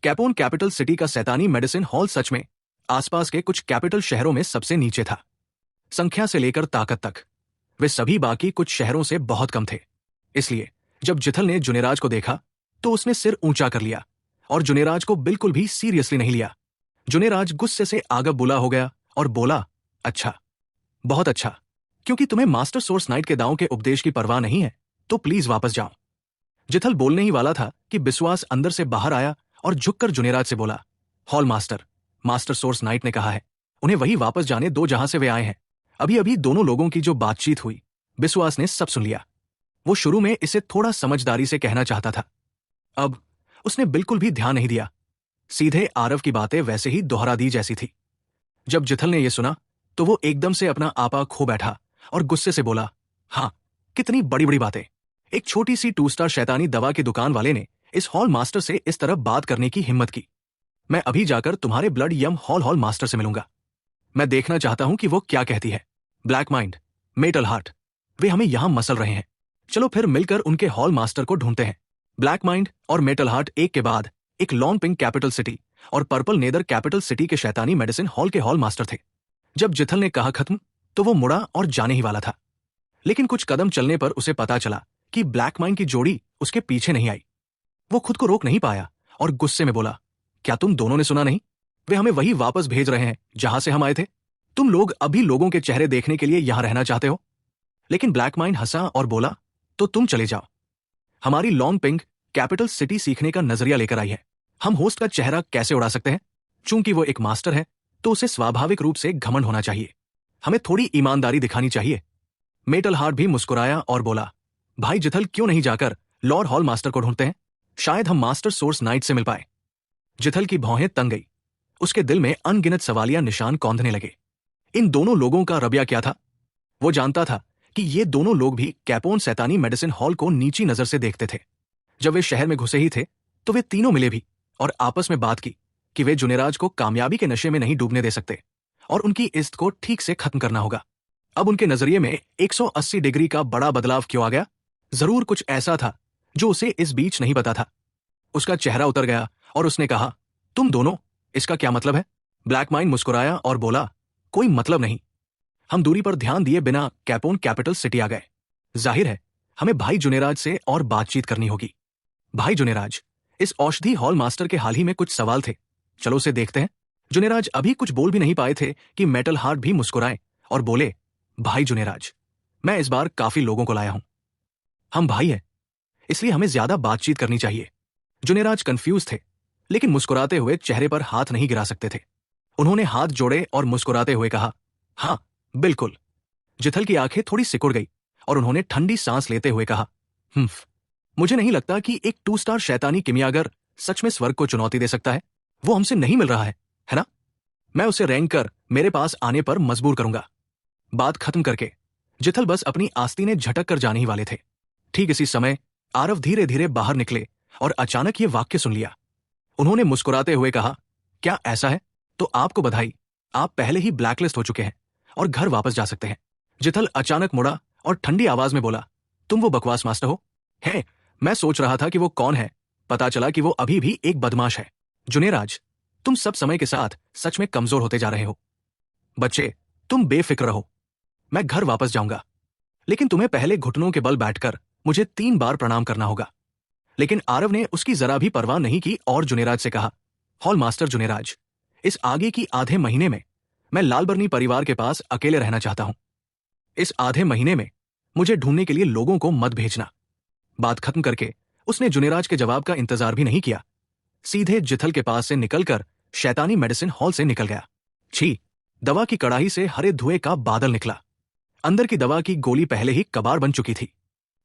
कैपोन कैपिटल सिटी का शैतानी मेडिसिन हॉल सच में आसपास के कुछ कैपिटल शहरों में सबसे नीचे था। संख्या से लेकर ताकत तक वे सभी बाकी कुछ शहरों से बहुत कम थे। इसलिए जब जिथल ने जुनेराज को देखा तो उसने सिर ऊंचा कर लिया और जुनेराज को बिल्कुल भी सीरियसली नहीं लिया। जुनेराज गुस्से से आगे बुला हो गया और बोला, अच्छा, बहुत अच्छा, क्योंकि तुम्हें मास्टर सोर्स नाइट के दांव के उपदेश की परवाह नहीं है तो प्लीज वापस जाओ। जिथल बोलने ही वाला था कि बिस्वास अंदर से बाहर आया और झुककर जुनेराज से बोला, hall master, master source night ने कहा है उन्हें वही वापस जाने दो जहां से वे आए हैं। अभी अभी दोनों लोगों की जो बातचीत हुई बिस्वास ने सब सुन लिया। वो शुरू में इसे थोड़ा समझदारी से कहना चाहता था, अब उसने बिल्कुल भी ध्यान नहीं दिया। सीधे आरव की बातें वैसे ही दोहरा दी जैसी थी। जब जिथल ने यह सुना तो वो एकदम से अपना आपा खो बैठा और गुस्से से बोला, हाँ, कितनी बड़ी बड़ी बातें। एक छोटी सी 2 स्टार शैतानी दवा की दुकान वाले ने इस हॉल मास्टर से इस तरह बात करने की हिम्मत की। मैं अभी जाकर तुम्हारे ब्लड यम हॉल मास्टर से मिलूंगा। मैं देखना चाहता हूं कि वो क्या कहती है। ब्लैक माइंड, मेटल हार्ट, वे हमें यहां मसल रहे हैं। चलो फिर मिलकर उनके हॉल मास्टर को ढूंढते हैं। ब्लैक माइंड और मेटल हार्ट एक के बाद एक लॉन पिंक कैपिटल सिटी और पर्पल नेदर कैपिटल सिटी के शैतानी मेडिसिन हॉल के हॉल मास्टर थे। जब जिथल ने कहा खत्म तो वो मुड़ा और जाने ही वाला था, लेकिन कुछ कदम चलने पर उसे पता चला कि ब्लैक माइंड की जोड़ी उसके पीछे नहीं आई। वो खुद को रोक नहीं पाया और गुस्से में बोला, क्या तुम दोनों ने सुना नहीं? वे हमें वही वापस भेज रहे हैं जहां से हम आए थे। तुम लोग अभी लोगों के चेहरे देखने के लिए यहां रहना चाहते हो। लेकिन ब्लैक माइंड हंसा और बोला, तो तुम चले जाओ। हमारी लॉन पिंक कैपिटल सिटी सीखने का नजरिया लेकर आई है। हम होस्ट का चेहरा कैसे उड़ा सकते हैं? चूंकि वो एक मास्टर है तो उसे स्वाभाविक रूप से घमंड होना चाहिए। हमें थोड़ी ईमानदारी दिखानी चाहिए। मेटल हार्ट भी मुस्कुराया और बोला, भाई जिथल क्यों नहीं जाकर लॉर्ड हॉल मास्टर को ढूंढते हैं? शायद हम मास्टर सोर्स नाइट से मिल पाए। जिथल की भौहें तंग गई। उसके दिल में अनगिनत सवालिया निशान कौंधने लगे। इन दोनों लोगों का रवैया क्या था? वो जानता था कि ये दोनों लोग भी कैपोन शैतानी मेडिसिन हॉल को नीची नजर से देखते थे। जब वे शहर में घुसे ही थे तो वे तीनों मिले भी और आपस में बात की कि वे जुनेराज को कामयाबी के नशे में नहीं डूबने दे सकते और उनकी इज्जत को ठीक से खत्म करना होगा। अब उनके नजरिए में 180 डिग्री का बड़ा बदलाव क्यों आ गया? जरूर कुछ ऐसा था जो उसे इस बीच नहीं पता था। उसका चेहरा उतर गया और उसने कहा, तुम दोनों, इसका क्या मतलब है? ब्लैक माइन मुस्कुराया और बोला, कोई मतलब नहीं। हम दूरी पर ध्यान दिए बिना कैपोन कैपिटल सिटी आ गए। जाहिर है हमें भाई जुनेराज से और बातचीत करनी होगी। भाई जुनेराज, इस औषधि हॉल मास्टर के हाल ही में कुछ सवाल थे, चलो उसे देखते हैं। जुनेराज अभी कुछ बोल भी नहीं पाए थे कि मेटल हार्ट भी मुस्कुराए और बोले, भाई जुनेराज, मैं इस बार काफी लोगों को लाया हूं। हम भाई हैं, इसलिए हमें ज्यादा बातचीत करनी चाहिए। जुनेराज कंफ्यूज थे, लेकिन मुस्कुराते हुए चेहरे पर हाथ नहीं गिरा सकते थे। उन्होंने हाथ जोड़े और मुस्कुराते हुए कहा, हाँ बिल्कुल। जिथल की आंखें थोड़ी सिकुड़ गई और उन्होंने ठंडी सांस लेते हुए कहा, मुझे नहीं लगता कि एक 2 स्टार शैतानी किमियागर सच में स्वर्ग को चुनौती दे सकता है। वो हमसे नहीं मिल रहा है ना? मैं उसे रैंक कर मेरे पास आने पर मजबूर करूंगा। बात खत्म करके जिथल बस अपनी आस्तीनें झटक कर जाने ही वाले थे। ठीक इसी समय आरव धीरे धीरे बाहर निकले और अचानक ये वाक्य सुन लिया। उन्होंने मुस्कुराते हुए कहा, क्या ऐसा है? तो आपको बधाई, आप पहले ही ब्लैकलिस्ट हो चुके हैं और घर वापस जा सकते हैं। जिथल अचानक मुड़ा और ठंडी आवाज में बोला, तुम वो बकवास मास्टर हो? है, मैं सोच रहा था कि वो कौन है। पता चला कि वो अभी भी एक बदमाश है। जुनेराज, तुम सब समय के साथ सच में कमजोर होते जा रहे हो। बच्चे, तुम बेफिक्र रहो, मैं घर वापस जाऊंगा, लेकिन तुम्हें पहले घुटनों के बल बैठकर मुझे 3 बार प्रणाम करना होगा। लेकिन आरव ने उसकी जरा भी परवाह नहीं की और जुनेराज से कहा, हॉल मास्टर जुनेराज, इस आगे की आधे महीने में मैं लालबर्नी परिवार के पास अकेले रहना चाहता हूं। इस आधे महीने में मुझे ढूंढने के लिए लोगों को मत भेजना। बात खत्म करके उसने जुनेराज के जवाब का इंतजार भी नहीं किया, सीधे जिथल के पास से निकलकर शैतानी मेडिसिन हॉल से निकल गया। छी, दवा की कड़ाही से हरे धुएं का बादल निकला। अंदर की दवा की गोली पहले ही कबाड़ बन चुकी थी।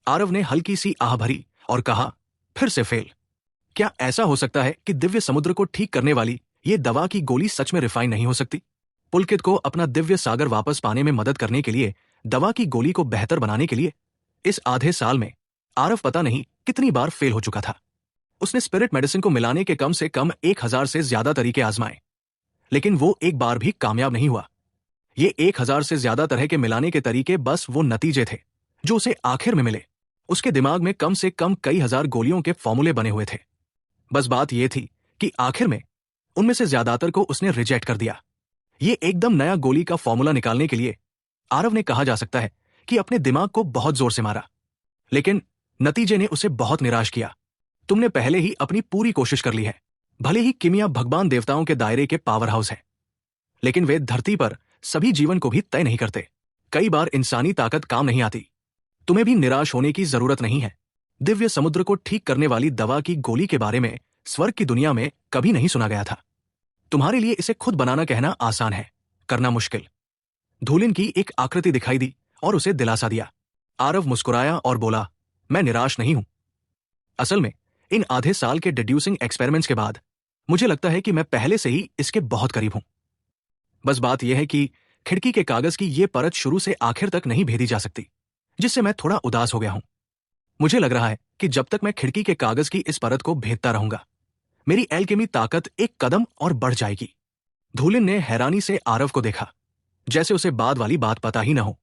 आरव ने हल्की सी आह भरी और कहा, फिर से फेल। क्या ऐसा हो सकता है कि दिव्य समुद्र को ठीक करने वाली ये दवा की गोली सच में रिफाइन नहीं हो सकती? पुलकित को अपना दिव्य सागर वापस पाने में मदद करने के लिए, दवा की गोली को बेहतर बनाने के लिए इस आधे साल में आरव पता नहीं कितनी बार फेल हो चुका था। उसने स्पिरिट मेडिसिन को मिलाने के कम से कम 1000 से ज्यादा तरीके आजमाए, लेकिन वो एक बार भी कामयाब नहीं हुआ। ये 1000 से ज्यादा तरह के मिलाने के तरीके बस वो नतीजे थे जो उसे आखिर में मिले। उसके दिमाग में कम से कम कई हजार गोलियों के फॉर्मूले बने हुए थे। बस बात यह थी कि आखिर में उनमें से ज्यादातर को उसने रिजेक्ट कर दिया। ये एकदम नया गोली का फॉर्मूला निकालने के लिए आरव ने, कहा जा सकता है, कि अपने दिमाग को बहुत जोर से मारा, लेकिन नतीजे ने उसे बहुत निराश किया। तुमने पहले ही अपनी पूरी कोशिश कर ली है। भले ही किमिया भगवान देवताओं के दायरे के पावर हाउस है, लेकिन वे धरती पर सभी जीवन को भी तय नहीं करते। कई बार इंसानी ताकत काम नहीं आती। तुम्हें भी निराश होने की जरूरत नहीं है। दिव्य समुद्र को ठीक करने वाली दवा की गोली के बारे में स्वर्ग की दुनिया में कभी नहीं सुना गया था। तुम्हारे लिए इसे खुद बनाना कहना आसान है, करना मुश्किल। धूलिन की एक आकृति दिखाई दी और उसे दिलासा दिया। आरव मुस्कुराया और बोला, मैं निराश नहीं हूं। असल में इन आधे साल के डिड्यूसिंग एक्सपेरिमेंट्स के बाद मुझे लगता है कि मैं पहले से ही इसके बहुत करीब हूं। बस बात यह है कि खिड़की के कागज की यह परत शुरू से आखिर तक नहीं भेदी जा सकती, जिससे मैं थोड़ा उदास हो गया हूं। मुझे लग रहा है कि जब तक मैं खिड़की के कागज की इस परत को भेदता रहूंगा, मेरी एल्केमी ताकत एक कदम और बढ़ जाएगी। धूलिन ने हैरानी से आरव को देखा, जैसे उसे बाद वाली बात पता ही न हो।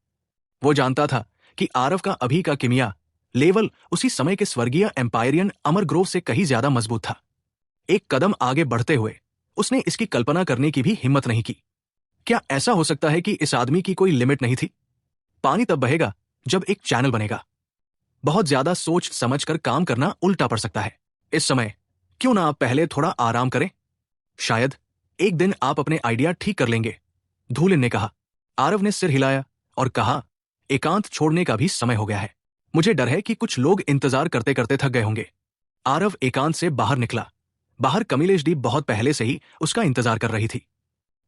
वो जानता था कि आरव का अभी का किमिया लेवल उसी समय के स्वर्गीय एम्पायरियन अमर ग्रोव से कहीं ज्यादा मजबूत था। एक कदम आगे बढ़ते हुए उसने इसकी कल्पना करने की भी हिम्मत नहीं की। क्या ऐसा हो सकता है कि इस आदमी की कोई लिमिट नहीं थी? पानी तब बहेगा जब एक चैनल बनेगा। बहुत ज्यादा सोच समझकर काम करना उल्टा पड़ सकता है। इस समय क्यों ना आप पहले थोड़ा आराम करें? शायद एक दिन आप अपने आइडिया ठीक कर लेंगे, धूलिन ने कहा। आरव ने सिर हिलाया और कहा, एकांत छोड़ने का भी समय हो गया है। मुझे डर है कि कुछ लोग इंतजार करते करते थक गए होंगे। आरव एकांत से बाहर निकला। बाहर कमिलेश डी बहुत पहले से ही उसका इंतजार कर रही थी।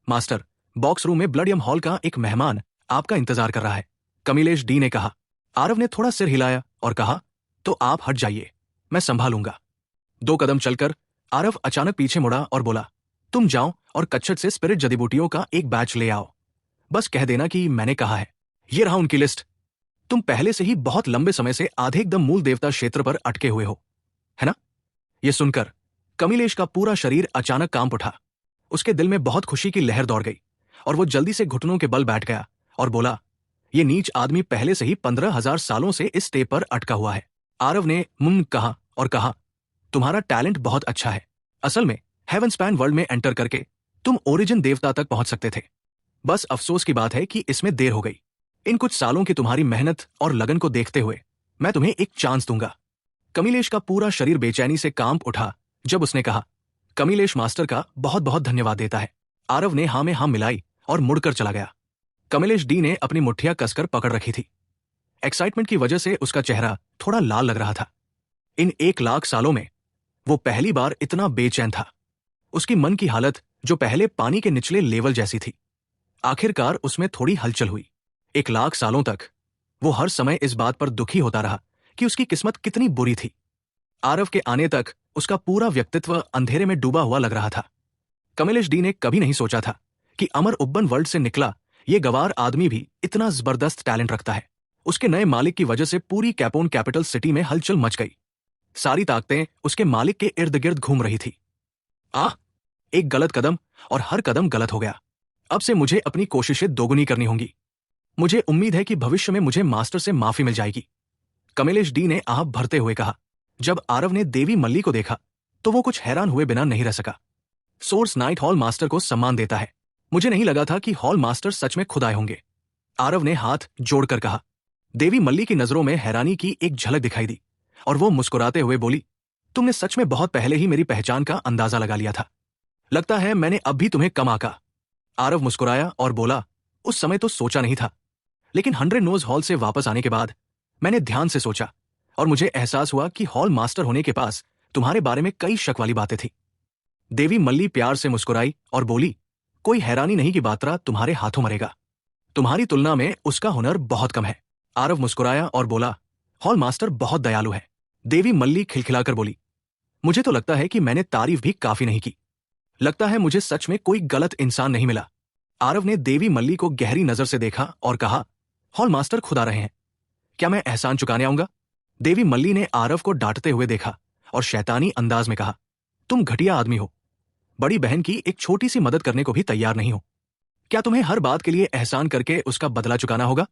मास्टर, बॉक्स रूम में ब्लडियम हॉल का एक मेहमान आपका इंतजार कर रहा है। कमिलेश डी ने कहा। आरव ने थोड़ा सिर हिलाया और कहा, तो आप हट जाइए, मैं संभालूंगा। 2 कदम चलकर आरव अचानक पीछे मुड़ा और बोला, तुम जाओ और कच्छट से स्पिरिट जड़ीबूटियों का एक बैच ले आओ। बस कह देना कि मैंने कहा है। ये रहा उनकी लिस्ट। तुम पहले से ही बहुत लंबे समय से आधे एकदम मूल देवता क्षेत्र पर अटके हुए हो, है ना? यह सुनकर कमिलेश का पूरा शरीर अचानक कांप उठा। उसके दिल में बहुत खुशी की लहर दौड़ गई और वो जल्दी से घुटनों के बल बैठ गया और बोला, ये नीच आदमी पहले से ही 15,000 सालों से इस स्टेप पर अटका हुआ है। आरव ने कहा और कहा, तुम्हारा टैलेंट बहुत अच्छा है। असल में हेवन स्पैन वर्ल्ड में एंटर करके तुम ओरिजिन देवता तक पहुंच सकते थे। बस अफसोस की बात है कि इसमें देर हो गई। इन कुछ सालों की तुम्हारी मेहनत और लगन को देखते हुए मैं तुम्हें एक चांस दूंगा। कमिलेश का पूरा शरीर बेचैनी से कांप उठा जब उसने कहा, कमिलेश मास्टर का बहुत बहुत धन्यवाद देता है। आरव ने हाँ में हाँ मिलाई और मुड़कर चला गया। कमिलेश डी ने अपनी मुट्ठियां कसकर पकड़ रखी थी। एक्साइटमेंट की वजह से उसका चेहरा थोड़ा लाल लग रहा था। इन 1 लाख सालों में वो पहली बार इतना बेचैन था। उसकी मन की हालत, जो पहले पानी के निचले लेवल जैसी थी, आखिरकार उसमें थोड़ी हलचल हुई। 1 लाख सालों तक वो हर समय इस बात पर दुखी होता रहा कि उसकी किस्मत कितनी बुरी थी। आरव के आने तक उसका पूरा व्यक्तित्व अंधेरे में डूबा हुआ लग रहा था। कमिलेश डी ने कभी नहीं सोचा था कि अमर उब्बन वर्ल्ड से निकला ये गवार आदमी भी इतना जबरदस्त टैलेंट रखता है। उसके नए मालिक की वजह से पूरी कैपोन कैपिटल सिटी में हलचल मच गई। सारी ताकतें उसके मालिक के इर्द गिर्द घूम रही थी। एक गलत कदम और हर कदम गलत हो गया। अब से मुझे अपनी कोशिशें दोगुनी करनी होंगी। मुझे उम्मीद है कि भविष्य में मुझे मास्टर से माफी मिल जाएगी, कमिलेश डी ने आह भरते हुए कहा। जब आरव ने देवी मल्ली को देखा तो वो कुछ हैरान हुए बिना नहीं रह सका। सोर्स नाइट हॉल मास्टर को सम्मान देता है। मुझे नहीं लगा था कि हॉल मास्टर सच में खुद आए होंगे, आरव ने हाथ जोड़कर कहा। देवी मल्ली की नजरों में हैरानी की एक झलक दिखाई दी और वो मुस्कुराते हुए बोली, तुमने सच में बहुत पहले ही मेरी पहचान का अंदाजा लगा लिया था। लगता है मैंने अब भी तुम्हें कम आंका। आरव मुस्कुराया और बोला, उस समय तो सोचा नहीं था, लेकिन 100 नोज हॉल से वापस आने के बाद मैंने ध्यान से सोचा और मुझे एहसास हुआ कि हॉल मास्टर होने के पास तुम्हारे बारे में कई शक वाली बातें थी। देवी मल्ली प्यार से मुस्कुराई और बोली, कोई हैरानी नहीं कि बात्रा तुम्हारे हाथों मरेगा। तुम्हारी तुलना में उसका हुनर बहुत कम है। आरव मुस्कुराया और बोला, हॉल मास्टर बहुत दयालु है। देवी मल्ली खिलखिलाकर बोली, मुझे तो लगता है कि मैंने तारीफ भी काफी नहीं की। लगता है मुझे सच में कोई गलत इंसान नहीं मिला। आरव ने देवी मल्ली को गहरी नजर से देखा और कहा, हॉल मास्टर खुद आ रहे हैं, क्या मैं एहसान चुकाने आऊंगा? देवी मल्ली ने आरव को डांटते हुए देखा और शैतानी अंदाज में कहा, तुम घटिया आदमी हो। बड़ी बहन की एक छोटी सी मदद करने को भी तैयार नहीं हो। क्या तुम्हें हर बात के लिए एहसान करके उसका बदला चुकाना होगा?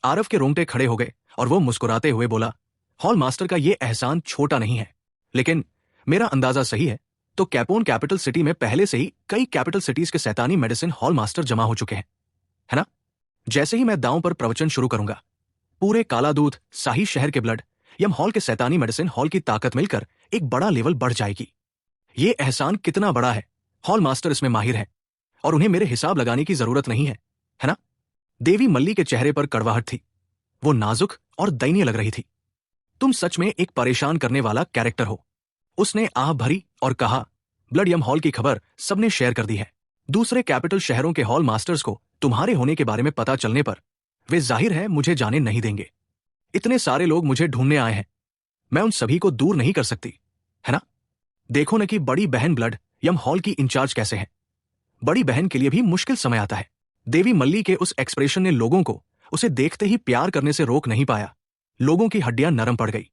आरव के रोंगटे खड़े हो गए और वो मुस्कुराते हुए बोला, हॉल मास्टर का ये एहसान छोटा नहीं है, लेकिन मेरा अंदाजा सही है तो कैपोन कैपिटल सिटी में पहले से ही कई कैपिटल सिटीज के शैतानी मेडिसिन हॉल मास्टर जमा हो चुके हैं, है ना? जैसे ही मैं दांव पर प्रवचन शुरू करूंगा, पूरे काला दूध शाही शहर के ब्लड यम हॉल के शैतानी मेडिसिन हॉल की ताकत मिलकर एक बड़ा लेवल बढ़ जाएगी। ये एहसान कितना बड़ा है, हॉल मास्टर इसमें माहिर है और उन्हें मेरे हिसाब लगाने की जरूरत नहीं है, है ना? देवी मल्ली के चेहरे पर कड़वाहट थी। वो नाजुक और दयनीय लग रही थी। तुम सच में एक परेशान करने वाला कैरेक्टर हो। उसने आह भरी और कहा, ब्लड यम हॉल की खबर सबने शेयर कर दी है। दूसरे कैपिटल शहरों के हॉल मास्टर्स को तुम्हारे होने के बारे में पता चलने पर वे जाहिर है मुझे जाने नहीं देंगे। इतने सारे लोग मुझे ढूंढने आए हैं, मैं उन सभी को दूर नहीं कर सकती, है ना? देखो न कि बड़ी बहन ब्लड यम हॉल की इंचार्ज कैसे है। बड़ी बहन के लिए भी मुश्किल समय आता है। देवी मल्ली के उस एक्सप्रेशन ने लोगों को उसे देखते ही प्यार करने से रोक नहीं पाया। लोगों की हड्डियां नरम पड़ गई,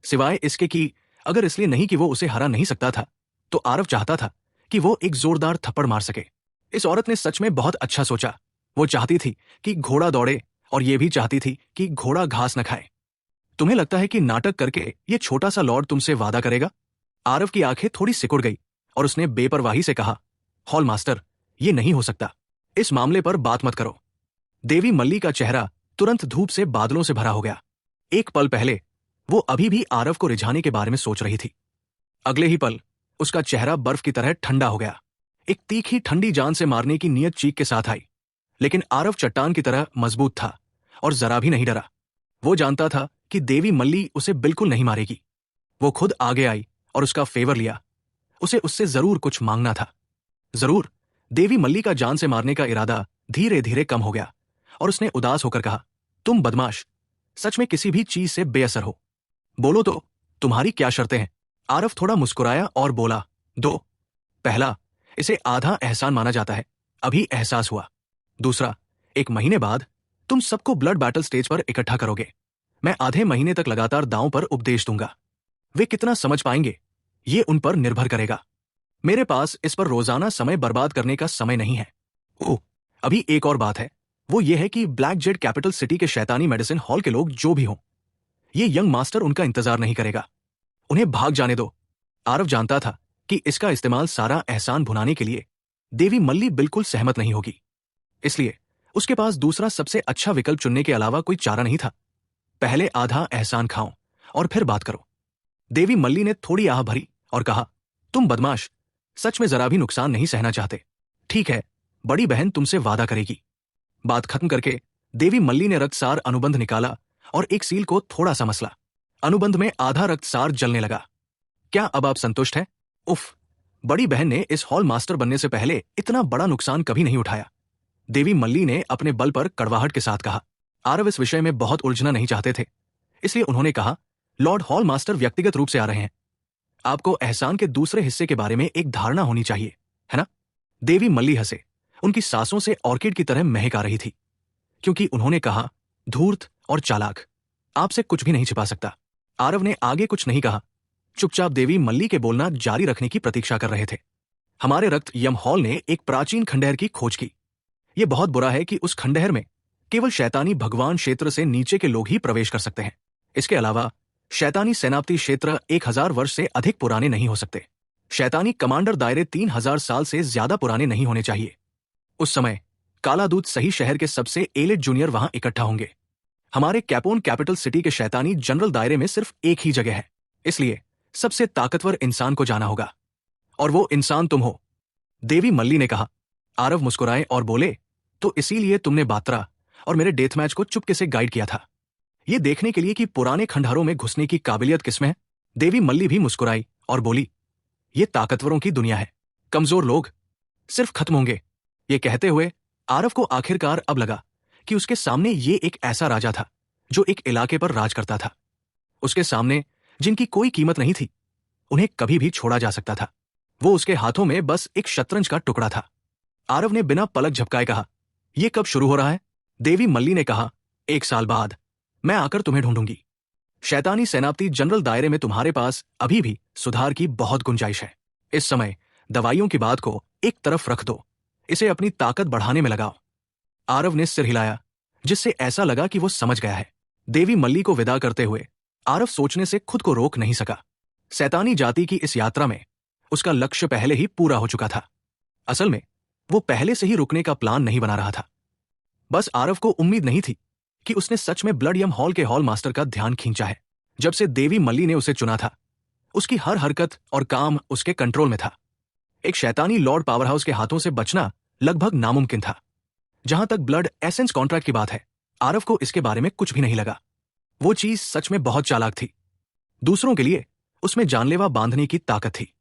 सिवाय इसके कि अगर इसलिए नहीं कि वो उसे हरा नहीं सकता था, तो आरव चाहता था कि वो एक जोरदार थप्पड़ मार सके। इस औरत ने सच में बहुत अच्छा सोचा। वो चाहती थी कि घोड़ा दौड़े और ये भी चाहती थी कि घोड़ा घास न खाए। तुम्हें लगता है कि नाटक करके ये छोटा सा लॉर्ड तुमसे वादा करेगा? आरव की आंखें थोड़ी सिकुड़ गई और उसने बेपरवाही से कहा, हॉल मास्टर, ये नहीं हो सकता। इस मामले पर बात मत करो। देवी मल्ली का चेहरा तुरंत धूप से बादलों से भरा हो गया। एक पल पहले वो अभी भी आरव को रिझाने के बारे में सोच रही थी। अगले ही पल उसका चेहरा बर्फ की तरह ठंडा हो गया। एक तीखी ठंडी जान से मारने की नीयत चीख के साथ आई, लेकिन आरव चट्टान की तरह मजबूत था और जरा भी नहीं डरा। वो जानता था कि देवी मल्ली उसे बिल्कुल नहीं मारेगी। वो खुद आगे आई और उसका फेवर लिया। उसे उससे जरूर कुछ मांगना था। जरूर। देवी मल्ली का जान से मारने का इरादा धीरे धीरे कम हो गया और उसने उदास होकर कहा, तुम बदमाश, सच में किसी भी चीज से बेअसर हो। बोलो तो, तुम्हारी क्या शर्तें हैं? आरव थोड़ा मुस्कुराया और बोला, दो। पहला, इसे आधा एहसान माना जाता है, अभी एहसास हुआ। दूसरा, 1 महीने बाद तुम सबको ब्लड बैटल स्टेज पर इकट्ठा करोगे। मैं आधे महीने तक लगातार दांव पर उपदेश दूंगा। वे कितना समझ पाएंगे ये उन पर निर्भर करेगा। मेरे पास इस पर रोजाना समय बर्बाद करने का समय नहीं है। ओह, अभी एक और बात है, वो ये है कि ब्लैक जेड कैपिटल सिटी के शैतानी मेडिसिन हॉल के लोग जो भी हों, ये यंग मास्टर उनका इंतजार नहीं करेगा। उन्हें भाग जाने दो। आरव जानता था कि इसका इस्तेमाल सारा एहसान भुनाने के लिए देवी मल्ली बिल्कुल सहमत नहीं होगी, इसलिए उसके पास दूसरा सबसे अच्छा विकल्प चुनने के अलावा कोई चारा नहीं था। पहले आधा एहसान खाओ और फिर बात करो। देवी मल्ली ने थोड़ी आह भरी और कहा, तुम बदमाश, सच में जरा भी नुकसान नहीं सहना चाहते। ठीक है, बड़ी बहन तुमसे वादा करेगी। बात खत्म करके देवी मल्ली ने रक्तसार अनुबंध निकाला और एक सील को थोड़ा सा मसला। अनुबंध में आधा रक्तसार जलने लगा। क्या अब आप संतुष्ट हैं? उफ, बड़ी बहन ने इस हॉल मास्टर बनने से पहले इतना बड़ा नुकसान कभी नहीं उठाया। देवी मल्ली ने अपने बल पर कड़वाहट के साथ कहा। आरव इस विषय में बहुत उलझना नहीं चाहते थे, इसलिए उन्होंने कहा, लॉर्ड हॉल मास्टर व्यक्तिगत रूप से आ रहे हैं। आपको एहसान के दूसरे हिस्से के बारे में एक धारणा होनी चाहिए, है ना? देवी मल्ली हंसे। उनकी सांसों से ऑर्किड की तरह महक आ रही थी, क्योंकि उन्होंने कहा, धूर्त और चालाक, आपसे कुछ भी नहीं छिपा सकता। आरव ने आगे कुछ नहीं कहा, चुपचाप देवी मल्ली के बोलना जारी रखने की प्रतीक्षा कर रहे थे। हमारे रक्त यम हॉल ने एक प्राचीन खंडहर की खोज की। यह बहुत बुरा है कि उस खंडहर में केवल शैतानी भगवान क्षेत्र से नीचे के लोग ही प्रवेश कर सकते हैं। इसके अलावा शैतानी सेनापति क्षेत्र 1000 वर्ष से अधिक पुराने नहीं हो सकते। शैतानी कमांडर दायरे 3000 साल से ज्यादा पुराने नहीं होने चाहिए। उस समय काला दूत सही शहर के सबसे एलिट जूनियर वहां इकट्ठा होंगे। हमारे कैपोन कैपिटल सिटी के शैतानी जनरल दायरे में सिर्फ एक ही जगह है, इसलिए सबसे ताकतवर इंसान को जाना होगा, और वो इंसान तुम हो, देवी मल्ली ने कहा। आरव मुस्कुराए और बोले, तो इसीलिए तुमने बात्रा और मेरे डेथ मैच को चुपके से गाइड किया था, ये देखने के लिए कि पुराने खंडहरों में घुसने की काबिलियत किसमें है? देवी मल्ली भी मुस्कुराई और बोली, ये ताकतवरों की दुनिया है, कमजोर लोग सिर्फ खत्म होंगे। ये कहते हुए आरव को आखिरकार अब लगा कि उसके सामने ये एक ऐसा राजा था जो एक इलाके पर राज करता था। उसके सामने जिनकी कोई कीमत नहीं थी, उन्हें कभी भी छोड़ा जा सकता था। वो उसके हाथों में बस एक शतरंज का टुकड़ा था। आरव ने बिना पलक झपकाए कहा, यह कब शुरू हो रहा है? देवी मल्ली ने कहा, 1 साल बाद मैं आकर तुम्हें ढूंढूंगी। शैतानी सेनापति जनरल दायरे में तुम्हारे पास अभी भी सुधार की बहुत गुंजाइश है। इस समय दवाइयों की बात को एक तरफ रख दो, इसे अपनी ताकत बढ़ाने में लगाओ। आरव ने सिर हिलाया, जिससे ऐसा लगा कि वो समझ गया है। देवी मल्ली को विदा करते हुए आरव सोचने से खुद को रोक नहीं सका। शैतानी जाति की इस यात्रा में उसका लक्ष्य पहले ही पूरा हो चुका था। असल में वो पहले से ही रुकने का प्लान नहीं बना रहा था। बस आरव को उम्मीद नहीं थी कि उसने सच में ब्लड यम हॉल के हॉल मास्टर का ध्यान खींचा है। जब से देवी मल्ली ने उसे चुना था, उसकी हर हरकत और काम उसके कंट्रोल में था। एक शैतानी लॉर्ड पावरहाउस के हाथों से बचना लगभग नामुमकिन था। जहां तक ब्लड एसेंस कॉन्ट्रैक्ट की बात है, आरव को इसके बारे में कुछ भी नहीं लगा। वो चीज सच में बहुत चालाक थी। दूसरों के लिए उसमें जानलेवा बांधने की ताकत थी,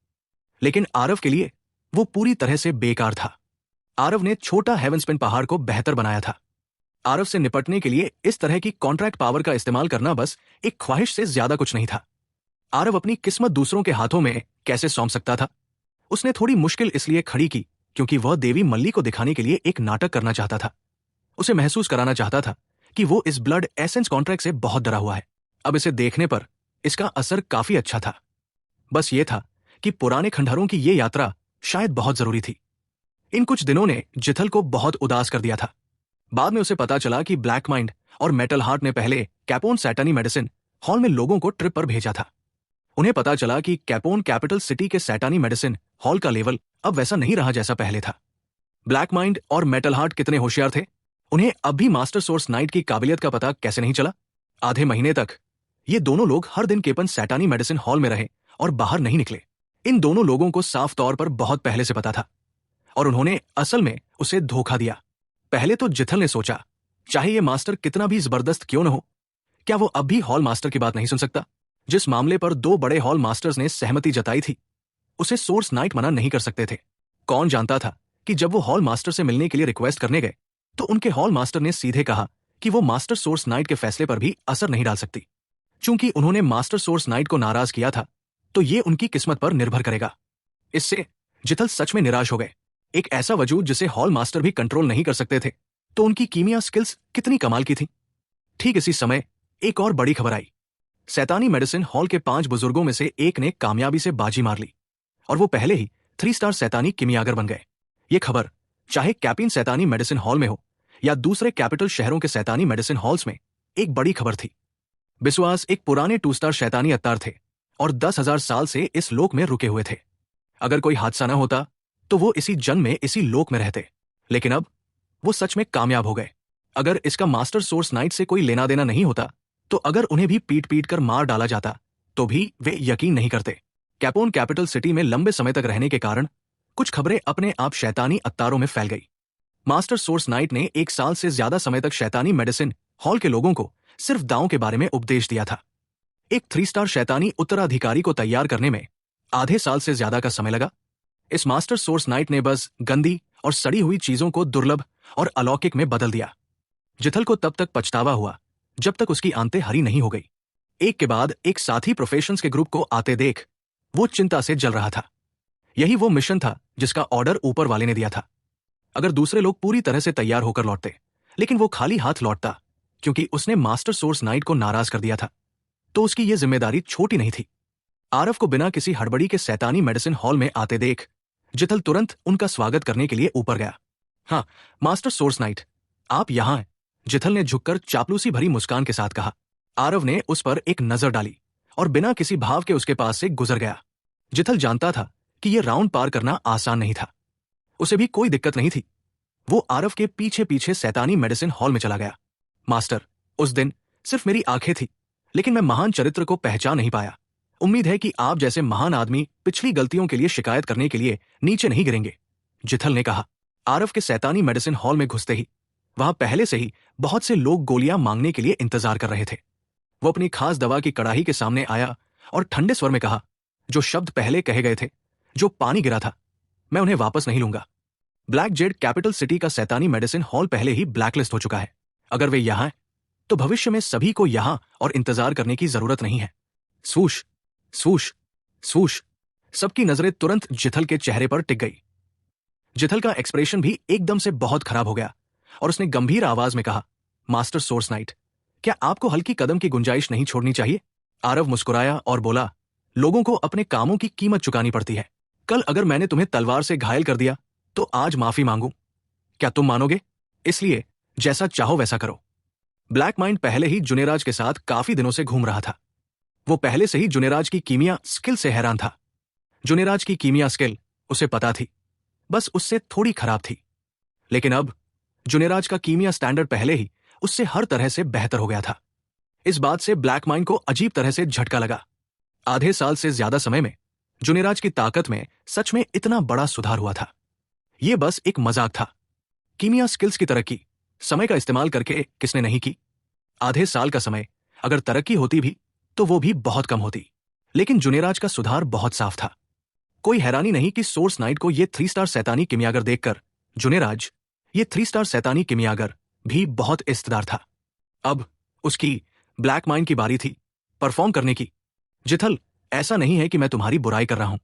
लेकिन आरव के लिए वो पूरी तरह से बेकार था। आरव ने छोटा हेवनस्पिन पहाड़ को बेहतर बनाया था। आरव से निपटने के लिए इस तरह की कॉन्ट्रैक्ट पावर का इस्तेमाल करना बस एक ख्वाहिश से ज्यादा कुछ नहीं था। आरव अपनी किस्मत दूसरों के हाथों में कैसे सौंप सकता था? उसने थोड़ी मुश्किल इसलिए खड़ी की क्योंकि वह देवी मल्ली को दिखाने के लिए एक नाटक करना चाहता था। उसे महसूस कराना चाहता था कि वो इस ब्लड एसेंस कॉन्ट्रैक्ट से बहुत डरा हुआ है। अब इसे देखने पर इसका असर काफी अच्छा था। बस ये था कि पुराने खंडहरों की ये यात्रा शायद बहुत जरूरी थी। इन कुछ दिनों ने जिथल को बहुत उदास कर दिया था। बाद में उसे पता चला कि ब्लैक माइंड और मेटल हार्ट ने पहले कैपोन सैटानी मेडिसिन हॉल में लोगों को ट्रिप पर भेजा था। उन्हें पता चला कि कैपोन कैपिटल सिटी के सैटानी मेडिसिन हॉल का लेवल अब वैसा नहीं रहा जैसा पहले था। ब्लैक माइंड और मेटल हार्ट कितने होशियार थे, उन्हें अब भी मास्टर सोर्स नाइट की काबिलियत का पता कैसे नहीं चला? आधे महीने तक ये दोनों लोग हर दिन केपन सैटानी मेडिसिन हॉल में रहे और बाहर नहीं निकले। इन दोनों लोगों को साफ तौर पर बहुत पहले से पता था और उन्होंने असल में उसे धोखा दिया। पहले तो जिथल ने सोचा, चाहे ये मास्टर कितना भी जबरदस्त क्यों न हो, क्या वो अब भी हॉल मास्टर की बात नहीं सुन सकता? जिस मामले पर 2 बड़े हॉल मास्टर्स ने सहमति जताई थी, उसे सोर्स नाइट मना नहीं कर सकते थे। कौन जानता था कि जब वो हॉल मास्टर से मिलने के लिए रिक्वेस्ट करने गए तो उनके हॉल मास्टर ने सीधे कहा कि वो मास्टर सोर्स नाइट के फैसले पर भी असर नहीं डाल सकती। चूंकि उन्होंने मास्टर सोर्स नाइट को नाराज किया था, तो ये उनकी किस्मत पर निर्भर करेगा। इससे जिथल सच में निराश हो गए। एक ऐसा वजूद जिसे हॉल मास्टर भी कंट्रोल नहीं कर सकते थे, तो उनकी कीमिया स्किल्स कितनी कमाल की थी। ठीक इसी समय एक और बड़ी खबर आई। शैतानी मेडिसिन हॉल के 5 बुजुर्गों में से एक ने कामयाबी से बाजी मार ली और वो पहले ही 3 स्टार शैतानी किमियागर बन गए। ये खबर चाहे कैपिन शैतानी मेडिसिन हॉल में हो या दूसरे कैपिटल शहरों के शैतानी मेडिसिन हॉल्स में, एक बड़ी खबर थी। बिस्वास एक पुराने 2 स्टार शैतानी अवतार थे और 10,000 साल से इस लोक में रुके हुए थे। अगर कोई हादसा न होता तो वो इसी जन्म में इसी लोक में रहते, लेकिन अब वो सच में कामयाब हो गए। अगर इसका मास्टर सोर्स नाइट से कोई लेना देना नहीं होता, तो अगर उन्हें भी पीट पीट कर मार डाला जाता, तो भी वे यकीन नहीं करते। कैपोन कैपिटल सिटी में लंबे समय तक रहने के कारण कुछ खबरें अपने आप शैतानी अवतारों में फैल गई। मास्टर सोर्स नाइट ने 1 साल से ज्यादा समय तक शैतानी मेडिसिन हॉल के लोगों को सिर्फ दांव के बारे में उपदेश दिया था। एक 3 स्टार शैतानी उत्तराधिकारी को तैयार करने में आधे साल से ज्यादा का समय लगा। इस मास्टर सोर्स नाइट ने बस गंदी और सड़ी हुई चीजों को दुर्लभ और अलौकिक में बदल दिया। जिथल को तब तक पछतावा हुआ जब तक उसकी आंतें हरी नहीं हो गई। एक के बाद एक साथी प्रोफेशंस के ग्रुप को आते देख वो चिंता से जल रहा था। यही वो मिशन था जिसका ऑर्डर ऊपर वाले ने दिया था। अगर दूसरे लोग पूरी तरह से तैयार होकर लौटते, लेकिन वो खाली हाथ लौटता क्योंकि उसने मास्टर सोर्स नाइट को नाराज कर दिया था, तो उसकी ये जिम्मेदारी छोटी नहीं थी। आरव को बिना किसी हड़बड़ी के शैतानी मेडिसिन हॉल में आते देख जिथल तुरंत उनका स्वागत करने के लिए ऊपर गया। हाँ, मास्टर सोर्स नाइट, आप यहां हैं, जिथल ने झुककर चापलूसी भरी मुस्कान के साथ कहा। आरव ने उस पर एक नजर डाली और बिना किसी भाव के उसके पास से गुजर गया। जिथल जानता था कि यह राउंड पार करना आसान नहीं था। उसे भी कोई दिक्कत नहीं थी। वो आरव के पीछे पीछे शैतानी मेडिसिन हॉल में चला गया। मास्टर, उस दिन सिर्फ मेरी आंखें थी, लेकिन मैं महान चरित्र को पहचान नहीं पाया। उम्मीद है कि आप जैसे महान आदमी पिछली गलतियों के लिए शिकायत करने के लिए नीचे नहीं गिरेंगे, जिथल ने कहा। आरव के शैतानी मेडिसिन हॉल में घुसते ही वहां पहले से ही बहुत से लोग गोलियां मांगने के लिए इंतजार कर रहे थे। वो अपनी खास दवा की कड़ाही के सामने आया और ठंडे स्वर में कहा, जो शब्द पहले कहे गए थे, जो पानी गिरा था, मैं उन्हें वापस नहीं लूंगा। ब्लैक जेड कैपिटल सिटी का शैतानी मेडिसिन हॉल पहले ही ब्लैकलिस्ट हो चुका है। अगर वे यहां हैं, तो भविष्य में सभी को यहां और इंतजार करने की जरूरत नहीं है। स्वूश स्वूश स्वूश। सबकी नजरें तुरंत जिथल के चेहरे पर टिक गई। जिथल का एक्सप्रेशन भी एकदम से बहुत खराब हो गया और उसने गंभीर आवाज में कहा, मास्टर सोर्स नाइट, क्या आपको हल्की कदम की गुंजाइश नहीं छोड़नी चाहिए? आरव मुस्कुराया और बोला, लोगों को अपने कामों की कीमत चुकानी पड़ती है। कल अगर मैंने तुम्हें तलवार से घायल कर दिया, तो आज माफी मांगू, क्या तुम मानोगे? इसलिए जैसा चाहो वैसा करो। ब्लैक माइंड पहले ही जुनेराज के साथ काफी दिनों से घूम रहा था। वो पहले से ही जुनेराज की कीमिया स्किल से हैरान था। जुनेराज की कीमिया स्किल उसे पता थी, बस उससे थोड़ी खराब थी। लेकिन अब जुनेराज का कीमिया स्टैंडर्ड पहले ही उससे हर तरह से बेहतर हो गया था। इस बात से ब्लैक माइंड को अजीब तरह से झटका लगा। आधे साल से ज्यादा समय में जुनेराज की ताकत में सच में इतना बड़ा सुधार हुआ था। यह बस एक मजाक था। कीमिया स्किल्स की तरक्की समय का इस्तेमाल करके किसने नहीं की? आधे साल का समय अगर तरक्की होती भी, तो वो भी बहुत कम होती। लेकिन जुनेराज का सुधार बहुत साफ था। कोई हैरानी नहीं कि सोर्स नाइट को ये 3 स्टार शैतानी किमियागर देखकर जुनेराज, ये 3 स्टार शैतानी किमियागर, भी बहुत इस्तदार था। अब उसकी ब्लैक माइंड की बारी थी परफॉर्म करने की। जिथल, ऐसा नहीं है कि मैं तुम्हारी बुराई कर रहा हूं,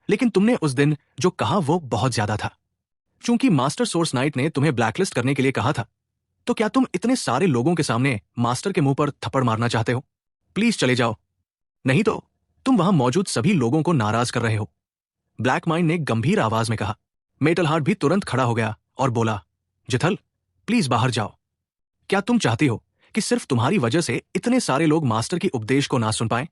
लेकिन तुमने उस दिन जो कहा वो बहुत ज्यादा था। चूंकि मास्टर सोर्स नाइट ने तुम्हें ब्लैकलिस्ट करने के लिए कहा था, तो क्या तुम इतने सारे लोगों के सामने मास्टर के मुंह पर थप्पड़ मारना चाहते हो? प्लीज चले जाओ, नहीं तो तुम वहां मौजूद सभी लोगों को नाराज कर रहे हो। ब्लैक माइंड ने गंभीर आवाज में कहा। मेटल हार्ट भी तुरंत खड़ा हो गया और बोला, जिथल, प्लीज बाहर जाओ। क्या तुम चाहती हो कि सिर्फ तुम्हारी वजह से इतने सारे लोग मास्टर की उपदेश को ना सुन पाएं?